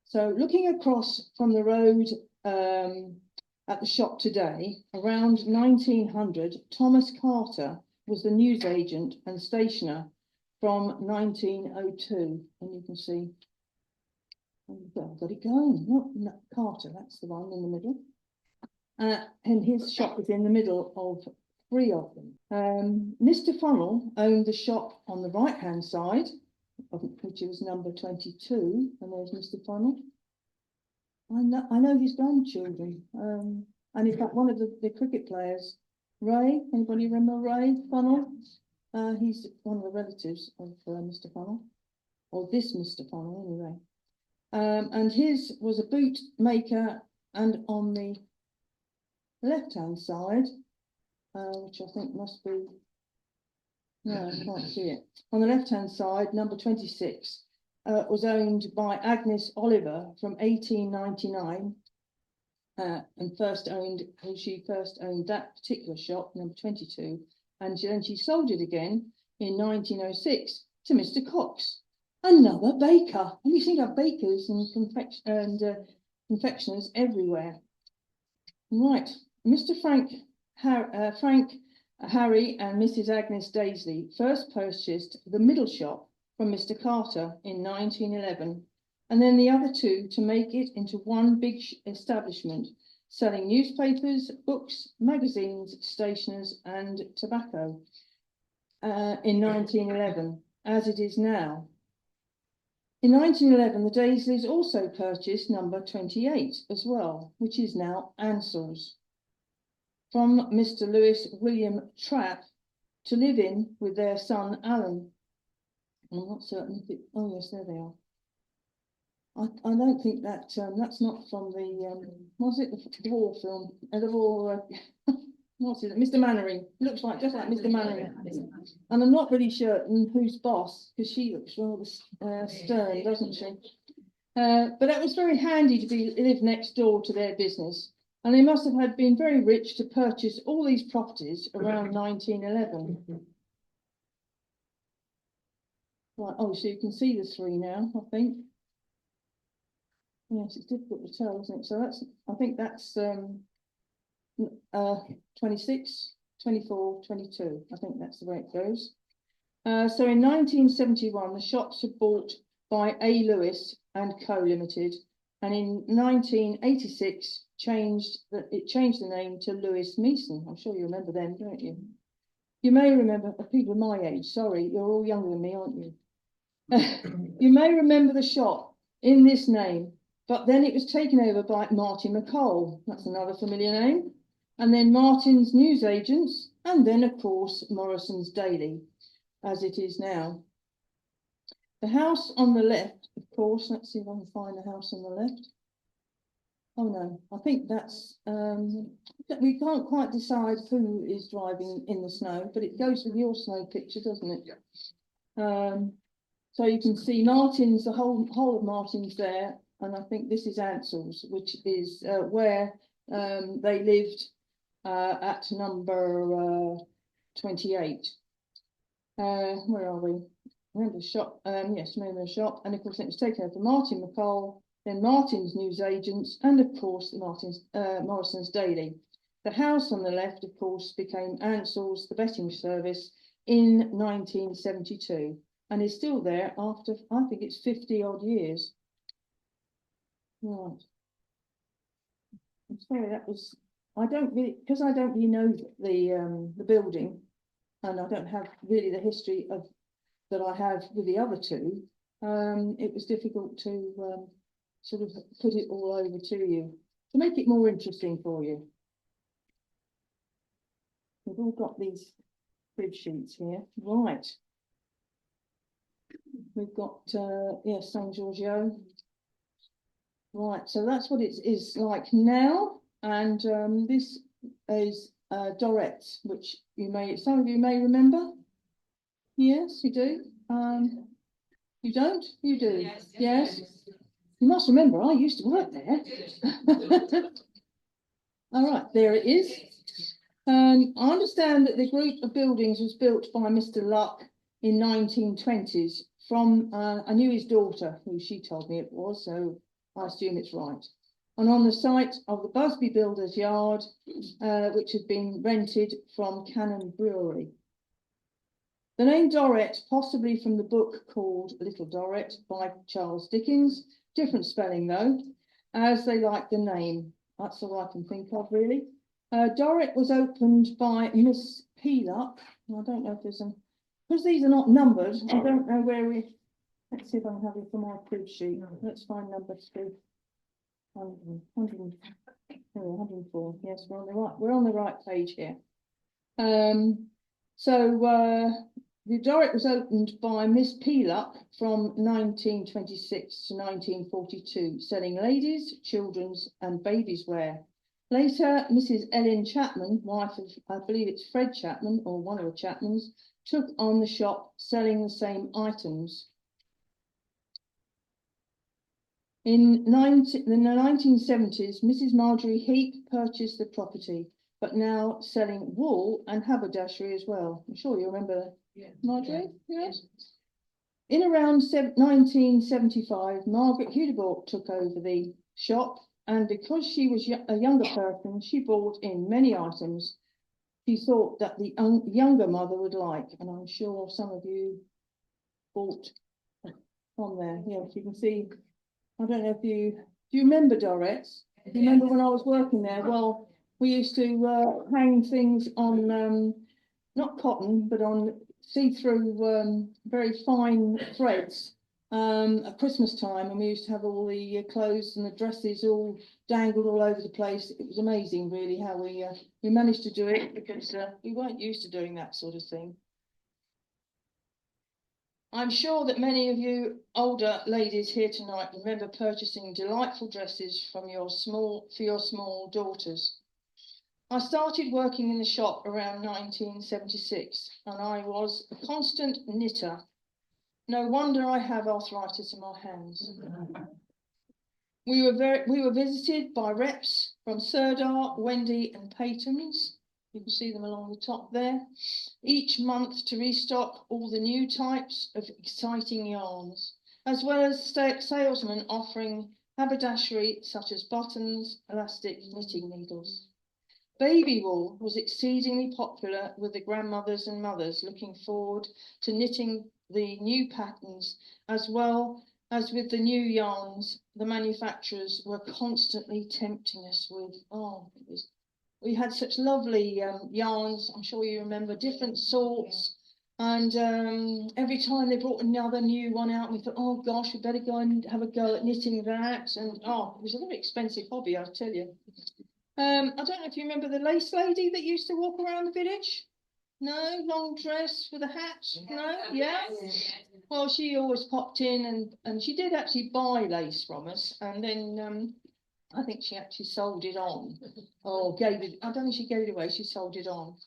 So looking across from the road at the shop today, around 1900, Thomas Carter was the newsagent and stationer from 1902. And you can see, I've got it going. No, Carter, that's the one in the middle. And his shop was in the middle of 3 of them. Mr. Funnell owned the shop on the right-hand side, which was number 22, and there's Mr. Funnell. I know his grandchildren, and in fact one of the cricket players, Ray, anybody remember Ray Funnell? He's one of the relatives of Mr. Funnell, or this Mr. Funnell anyway. And his was a boot maker, and on the left-hand side, which I think must be, no, I can't see it. On the left-hand side, number 26, was owned by Agnes Oliver from 1899, and she first owned that particular shop, number 22, and then she sold it again in 1906 to Mr. Cox, another baker. And you think of bakers and confectioners everywhere. Right, Mr. Harry and Mrs. Agnes Daisley first purchased the middle shop from Mr. Carter in 1911 and then the other two to make it into one big establishment, selling newspapers, books, magazines, stationers, and tobacco in 1911, as it is now. In 1911, the Daisleys also purchased number 28 as well, which is now Ansell's, from Mr. Lewis William Trapp to live in with their son Alan. I'm not certain if it, oh yes, there they are. I don't think that, that's not from the, was it the war film? The war, what's it, Mr. Mannering, looks like, just like Mr. Mannering. And I'm not really sure who's boss, because she looks rather stern, doesn't she? But that was very handy to live next door to their business. And they must have been very rich to purchase all these properties around 1911. Right, oh, so you can see the three now, I think. Yes, it's difficult to tell, isn't it? So that's, I think that's 26, 24, 22. I think that's the way it goes. So in 1971, the shops were bought by A. Lewis and Co. Limited, and in 1986 it changed the name to Lewis Meeson. I'm sure you remember them, don't you? You may remember, people my age, sorry, you're all younger than me, aren't you? You may remember the shop in this name, but then it was taken over by Martin McColl. That's another familiar name. And then Martin's Newsagents, and then, of course, Morrison's Daily, as it is now. The house on the left, of course, let's see if I can find the house on the left. Oh no, I think that's, we can't quite decide who is driving in the snow, but it goes with your snow picture, doesn't it? Yeah. So you can see Martin's, the whole of Martin's there, and I think this is Ansell's, which is where they lived at number 28. Where are we? Remember the shop? Yes, remember the shop, and of course it was taken over by Martin McColl, then Martin's Newsagents, and of course Morrison's Daily. The house on the left, of course, became Ansell's, the betting service, in 1972. And is still there after, I think it's 50 odd years. Right. I'm sorry, that was, I don't really, because I don't really know the building, and I don't have really the history of that I have with the other two. It was difficult to sort of put it all over to you to make it more interesting for you. We've all got these grid sheets here, right? We've got, yes, San Giorgio. Right, so that's what it is like now. And this is Dorette, which some of you may remember. Yes, you do. You don't? You do? Yes. Yes. You must remember, I used to work there. All right, there it is. I understand that the group of buildings was built by Mr. Luck in 1920s from, I knew his daughter, who she told me it was, so I assume it's right. And on the site of the Busby Builders Yard, which had been rented from Cannon Brewery. The name Dorette, possibly from the book called Little Dorrit by Charles Dickens, different spelling though, as they like the name. That's all I can think of really. Dorrit was opened by Miss Peeluck. I don't know if there's a, because these are not numbered, I don't know where we, let's see if I can have it for my crib sheet. Let's find number 2. 104. Yes, we're on the right page here. The Dorrit was opened by Miss Peeluck from 1926 to 1942, selling ladies, children's and babies' wear. Later, Mrs. Ellen Chapman, wife of, I believe it's Fred Chapman or one of the Chapmans, took on the shop selling the same items. In the 1970s, Mrs. Marjorie Heap purchased the property, but now selling wool and haberdashery as well. I'm sure you remember Marjorie, yes? In around 1975, Margaret Hudibort took over the shop, and because she was a younger person, she bought in many items she thought that the younger mother would like, and I'm sure some of you bought from there. Yes, you can see I don't know if do you remember Dorets? Do you remember when I was working there? Well, we used to hang things on not cotton, but on see-through very fine threads at Christmas time, and we used to have all the clothes and the dresses all dangled all over the place. It was amazing, really, how we managed to do it, because we weren't used to doing that sort of thing. I'm sure that many of you older ladies here tonight remember purchasing delightful dresses from your small daughters. I started working in the shop around 1976, and I was a constant knitter. No wonder I have arthritis in my hands. We were visited by reps from Sirdar, Wendy and Peyton's. You can see them along the top there. Each month to restock all the new types of exciting yarns, as well as salesmen offering haberdashery such as buttons, elastic, knitting needles. Baby wool was exceedingly popular with the grandmothers and mothers looking forward to knitting the new patterns, as well as with the new yarns the manufacturers were constantly tempting us with. Oh, we had such lovely yarns, I'm sure you remember, different sorts. And every time they brought another new one out, we thought, oh gosh, we better go and have a go at knitting that. And oh, it was a very expensive hobby, I tell you. I don't know if you remember the lace lady that used to walk around the village. No, long dress with a hat. No, yeah. Well, she always popped in, and she did actually buy lace from us, and then I think she actually sold it on, or gave it. I don't think she gave it away. She sold it on.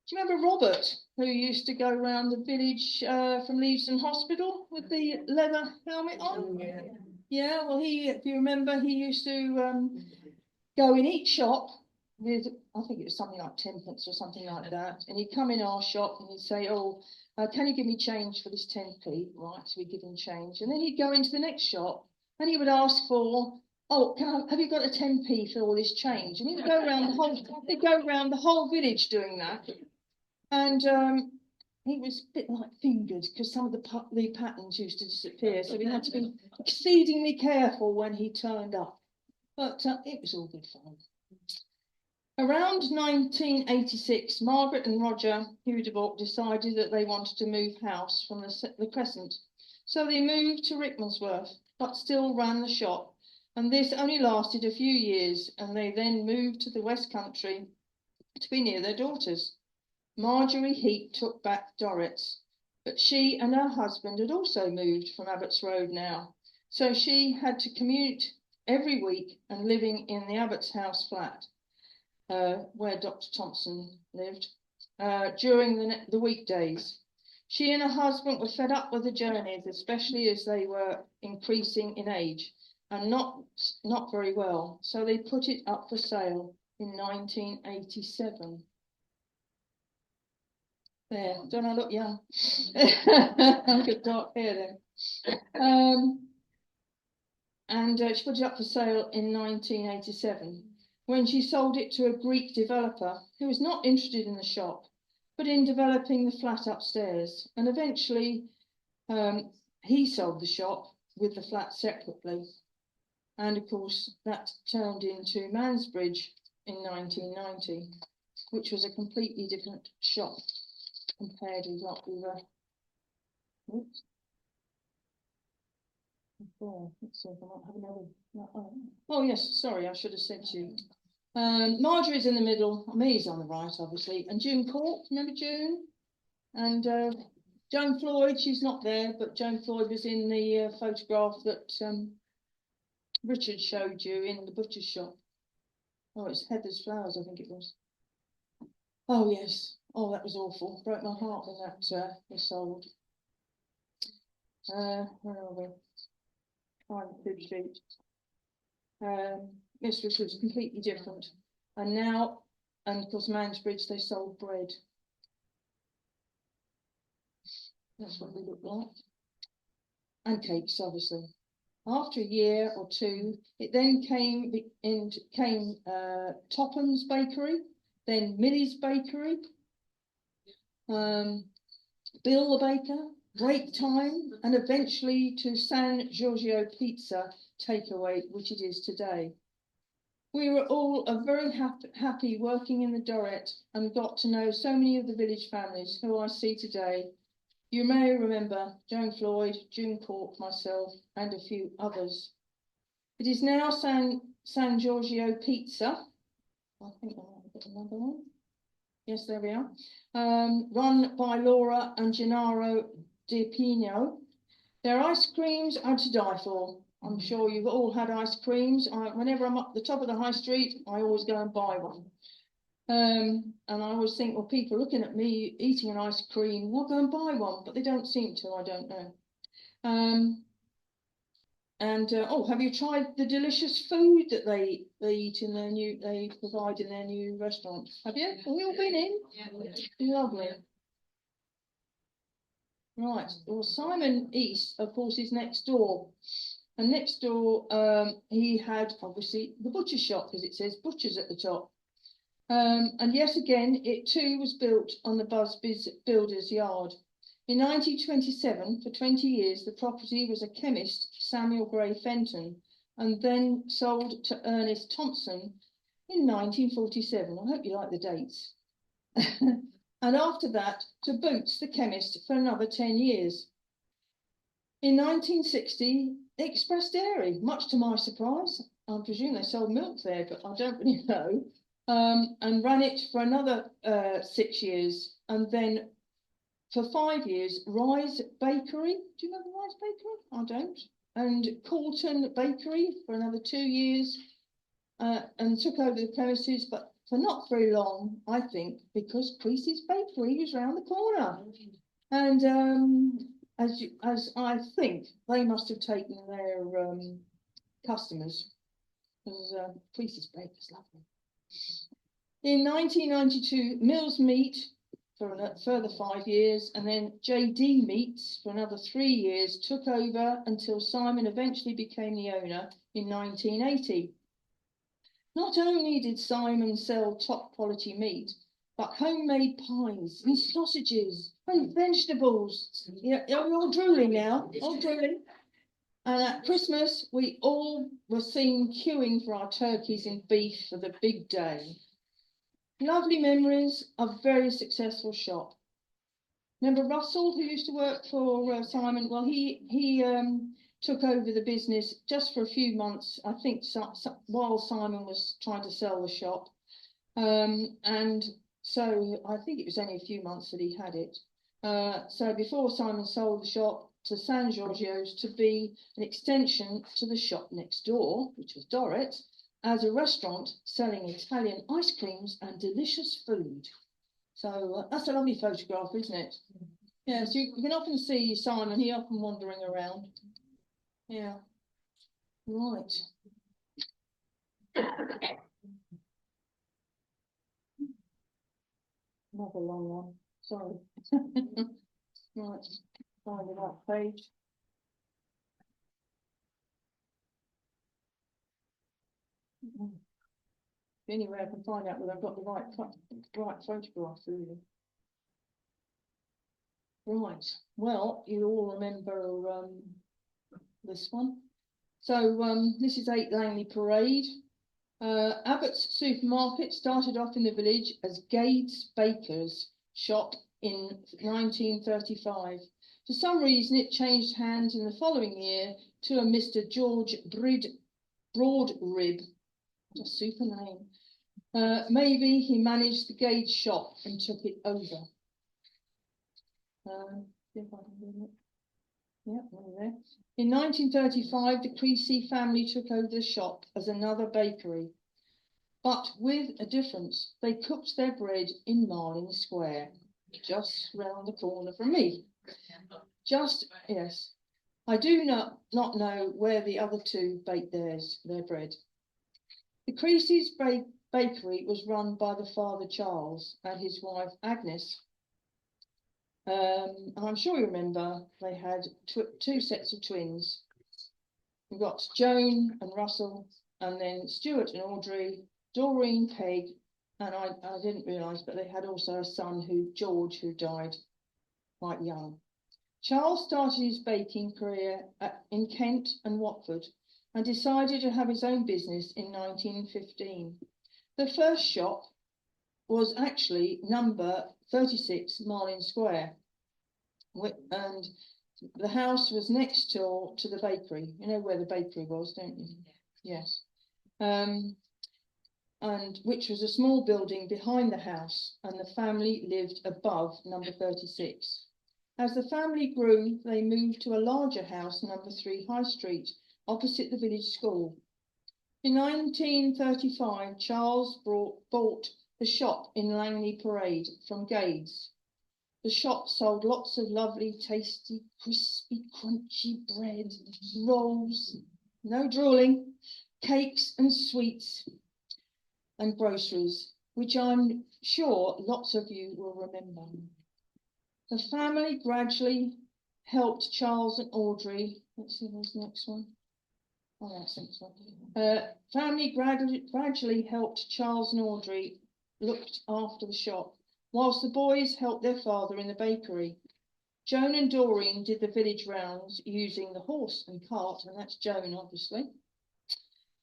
Do you remember Robert, who used to go around the village from Leavesden Hospital with the leather helmet on? Yeah. Well, if you remember, he used to go in each shop with, I think it was something like 10p or something like that, and he'd come in our shop and he'd say, oh, can you give me change for this 10p? Right, so we'd give him change, and then he'd go into the next shop and he would ask for, oh, have you got a 10p for all this change? And he'd go around the whole village doing that, and he was a bit like fingered, because some of the patterns used to disappear, so we had to be exceedingly careful when he turned up. But it was all good fun. Around 1986, Margaret and Roger Hudibort decided that they wanted to move house from the Crescent. So they moved to Rickmansworth, but still ran the shop. And this only lasted a few years, and they then moved to the West Country to be near their daughters. Marjorie Heap took back Dorrets, but she and her husband had also moved from Abbots Road now. So she had to commute every week and living in the Abbots House flat, where Dr. Thompson lived, during the weekdays. She and her husband were fed up with the journeys, especially as they were increasing in age and not very well. So they put it up for sale in 1987. There, don't I look young? I've got dark hair then. And she put it up for sale in 1987, when she sold it to a Greek developer who was not interested in the shop, but in developing the flat upstairs. And eventually he sold the shop with the flat separately. And of course, that turned into Mansbridge in 1990, which was a completely different shop compared with what we were. Oops. Oh, let's see if I might have another. Oh yes, sorry, I should have said to you. Marjorie's in the middle. Me's on the right, obviously, and June Court. Remember June? And Joan Floyd. She's not there, but Joan Floyd was in the photograph that Richard showed you in the butcher's shop. Oh, it's Heather's Flowers, I think it was. Oh yes. Oh, that was awful. Broke my heart when that was sold. Where are we? Find the fib sheet. Yes, which was completely different. And now, and of course, Mansbridge, they sold bread. That's what we look like. And cakes, obviously. After a year or two, it then came Topham's Bakery, then Millie's Bakery, Bill the Baker, Break Time, and eventually to San Giorgio Pizza takeaway which it is today. We were all very happy working in the Dorret and got to know so many of the village families who I see today. You may remember Joan Floyd, June Cork, myself, and a few others. It is now San Giorgio Pizza. I think I might have got another one. Yes, there we are. Run by Laura and Gennaro Di Pino. Their ice creams are to die for. I'm sure you've all had ice creams. Whenever I'm up the top of the high street, I always go and buy one. And I always think, well, people looking at me eating an ice cream, we'll go and buy one, but they don't seem to, I don't know. Oh, have you tried the delicious food that they eat in their they provide in their new restaurant? Have you? Have we all been in? Yeah. Lovely. Right, well, Simon East, of course, is next door. And next door, he had, obviously, the butcher shop, as it says, butchers at the top. And yet again, it too was built on the Busby's Builders Yard. In 1927, for 20 years, the property was a chemist, Samuel Gray Fenton, and then sold to Ernest Thompson in 1947. I hope you like the dates. And after that, to Boots, the chemist, for another 10 years. In 1960, Express Dairy, much to my surprise. I presume they sold milk there, but I don't really know. And ran it for another 6 years. And then for 5 years, Rise Bakery. Do you remember Rise Bakery? I don't. And Coulton Bakery for another 2 years. And took over the premises, but for not very long, I think, because Creasy's Bakery was round the corner. And as I think, they must have taken their customers, because Creasy's Bakery's lovely. In 1992, Mills Meat for a further 5 years, and then JD Meats for another 3 years took over until Simon eventually became the owner in 1980. Not only did Simon sell top quality meat, but homemade pies and sausages and vegetables. Yeah, you're all drooling now, all drooling. And at Christmas, we all were seen queuing for our turkeys and beef for the big day. Lovely memories of a very successful shop. Remember Russell, who used to work for Simon? Well, he took over the business just for a few months, I think, while Simon was trying to sell the shop. And so I think it was only a few months that he had it. So before Simon sold the shop to San Giorgio's to be an extension to the shop next door, which was Dorret, as a restaurant selling Italian ice creams and delicious food. So that's a lovely photograph, isn't it? Yeah, so you can often see Simon, he often wandering around. Yeah, right. Another long one, sorry. Right, find the right page. Anyway, I can find out whether I've got the right photograph, really. Right, well, you all remember this one. So this is 8 Langley Parade. Abbots Supermarket started off in the village as Gade's Baker's shop in 1935. For some reason, it changed hands in the following year to a Mr. George Broadrib. What a super name. Maybe he managed the Gade shop and took it over. See if I can do it. Yeah, there. In 1935, the Creasy family took over the shop as another bakery, but with a difference. They cooked their bread in Marlin Square, just round the corner from me. Yes. I do not know where the other two baked their bread. The Creasy's bakery was run by the father Charles and his wife Agnes. And I'm sure you remember they had 2 sets of twins. We've got Joan and Russell, and then Stuart and Audrey, Doreen, Peg, and I didn't realise, but they had also a son, George, who died quite young. Charles started his baking career in Kent and Watford, and decided to have his own business in 1915. The first shop was actually number 36 Marlin Square, and the house was next door to the bakery. You know where the bakery was, don't you? Yes. And which was a small building behind the house, and the family lived above number 36. As the family grew, they moved to a larger house, number 3 High Street, opposite the village school. In 1935, Charles bought the shop in Langley Parade from Gades. The shop sold lots of lovely, tasty, crispy, crunchy bread, rolls, no drooling, cakes and sweets, and groceries, which I'm sure lots of you will remember. The family gradually helped Charles and Audrey. Let's see, what's the next one? Oh, that's the next one. Family gradually helped Charles and Audrey looked after the shop, whilst the boys helped their father in the bakery. Joan and Doreen did the village rounds using the horse and cart, and that's Joan, obviously.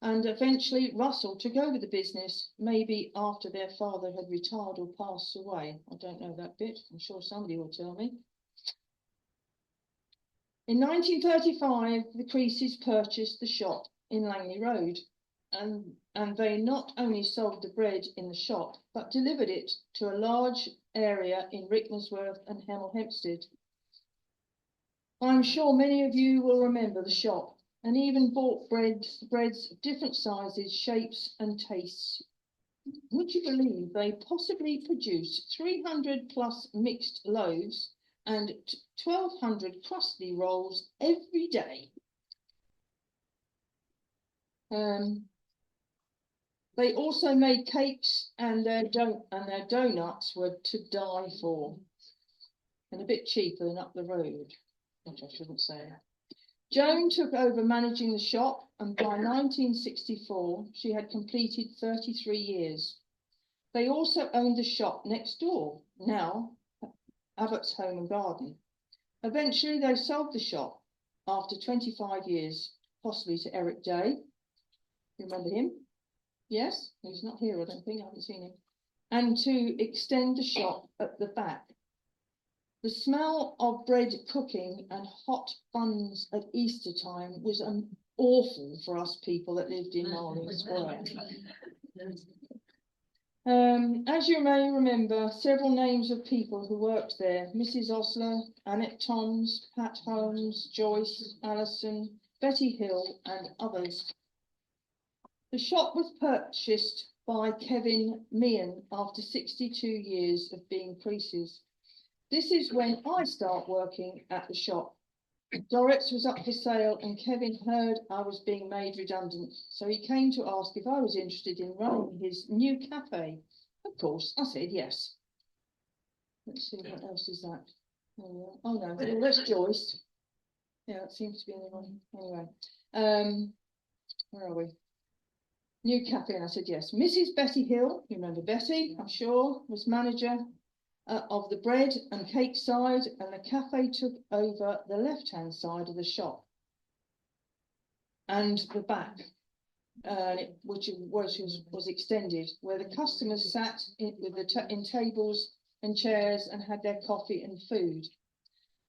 And eventually Russell took over the business, maybe after their father had retired or passed away. I don't know that bit. I'm sure somebody will tell me. In 1935, the Creases purchased the shop in Langley Road, and they not only sold the bread in the shop, but delivered it to a large area in Rickmansworth and Hemel Hempstead. I'm sure many of you will remember the shop, and even bought breads of different sizes, shapes and tastes. Would you believe they possibly produce 300 plus mixed loaves and 1,200 crusty rolls every day? They also made cakes, and their donuts were to die for, and a bit cheaper than up the road, which I shouldn't say. Joan took over managing the shop, and by 1964, she had completed 33 years. They also owned the shop next door, now Abbots Home and Garden. Eventually, they sold the shop after 25 years, possibly to Eric Day. You remember him? Yes? He's not here, I don't think. I haven't seen him. And to extend the shop at the back. The smell of bread cooking and hot buns at Easter time was awful for us people that lived in Marlin Square. As you may remember, several names of people who worked there: Mrs. Osler, Annette Toms, Pat Holmes, Joyce, Alison, Betty Hill, and others. The shop was purchased by Kevin Meehan after 62 years of being Creases. This is when I start working at the shop. Dorrit's was up for sale, and Kevin heard I was being made redundant, so he came to ask if I was interested in running his new cafe. Of course, I said yes. Let's see, what else is that? Oh no, that's Joyce. Yeah, it seems to be the one. Anyway, where are we? New cafe, and I said yes. Mrs. Betty Hill, you remember Betty, I'm sure, was manager of the bread and cake side, and the cafe took over the left-hand side of the shop and the back, which was extended, where the customers sat in tables and chairs and had their coffee and food.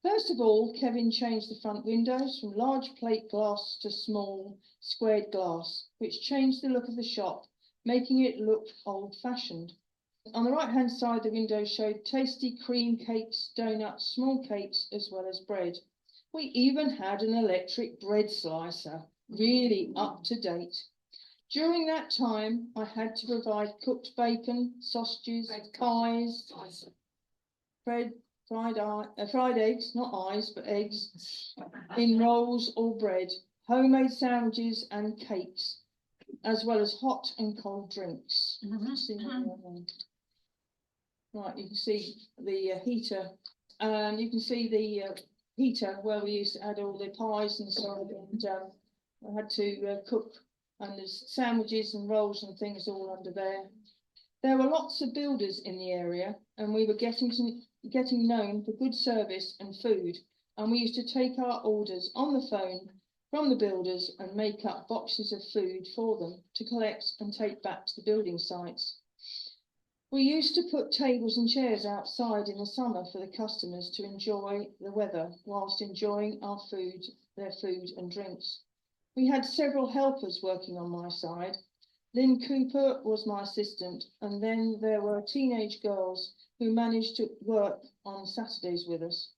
First of all, Kevin changed the front windows from large plate glass to small squared glass, which changed the look of the shop, making it look old-fashioned. On the right-hand side, the window showed tasty cream cakes, donuts, small cakes, as well as bread. We even had an electric bread slicer, really up to date. During that time, I had to provide cooked bacon, sausages, pies, bread, fried eggs, not eyes, but eggs, in rolls or bread, homemade sandwiches and cakes, as well as hot and cold drinks. Right, you can see the heater. You can see the heater where we used to add all the pies and so on. And I had to cook, and there's sandwiches and rolls and things all under there. There were lots of builders in the area, and we were getting known for good service and food. And we used to take our orders on the phone from the builders and make up boxes of food for them to collect and take back to the building sites. We used to put tables and chairs outside in the summer for the customers to enjoy the weather whilst enjoying our food, their food and drinks. We had several helpers working on my side. Lynn Cooper was my assistant, and then there were teenage girls who managed to work on Saturdays with us.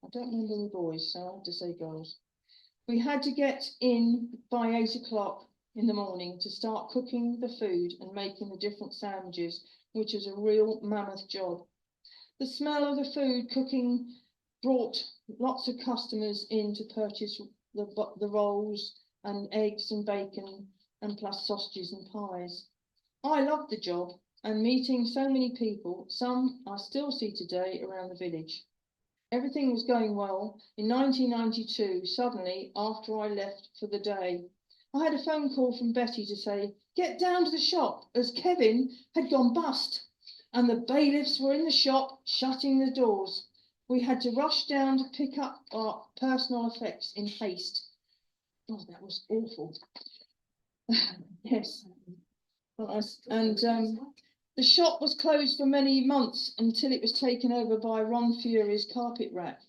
I don't remember the boys, so I have to say girls. We had to get in by 8 o'clock in the morning to start cooking the food and making the different sandwiches, which is a real mammoth job. The smell of the food cooking brought lots of customers in to purchase the rolls and eggs and bacon and plus sausages and pies. I loved the job and meeting so many people, some I still see today around the village. Everything was going well. In 1992, suddenly, after I left for the day, I had a phone call from Betty to say, get down to the shop as Kevin had gone bust and the bailiffs were in the shop shutting the doors. We had to rush down to pick up our personal effects in haste. Oh, that was awful. Yes. And the shop was closed for many months until it was taken over by Ron Fury's carpet rack.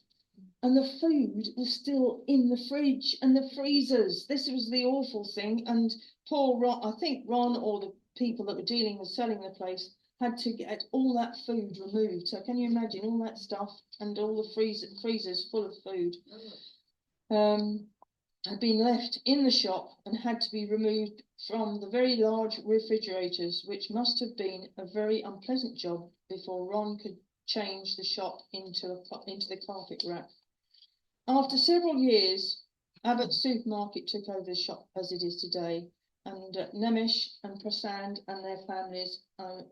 And the food was still in the fridge and the freezers. This was the awful thing. And poor Ron, I think Ron or the people that were dealing with selling the place had to get all that food removed. So can you imagine all that stuff and all the freezers full of food? Had been left in the shop and had to be removed from the very large refrigerators, which must have been a very unpleasant job before Ron could change the shop into the carpet rack. After several years, Abbots Supermarket took over the shop as it is today, and Nemish and Prasad and their families I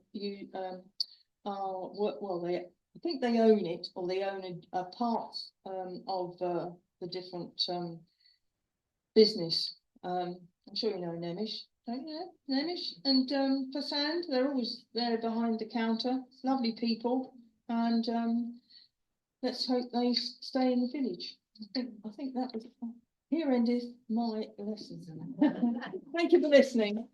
think they own it, or they own a part of the different business. I'm sure you know Nemish, don't you know? Nemish and Prasad, they're always there behind the counter. Lovely people, and let's hope they stay in the village. I think that was here endeth my lesson. Thank you for listening.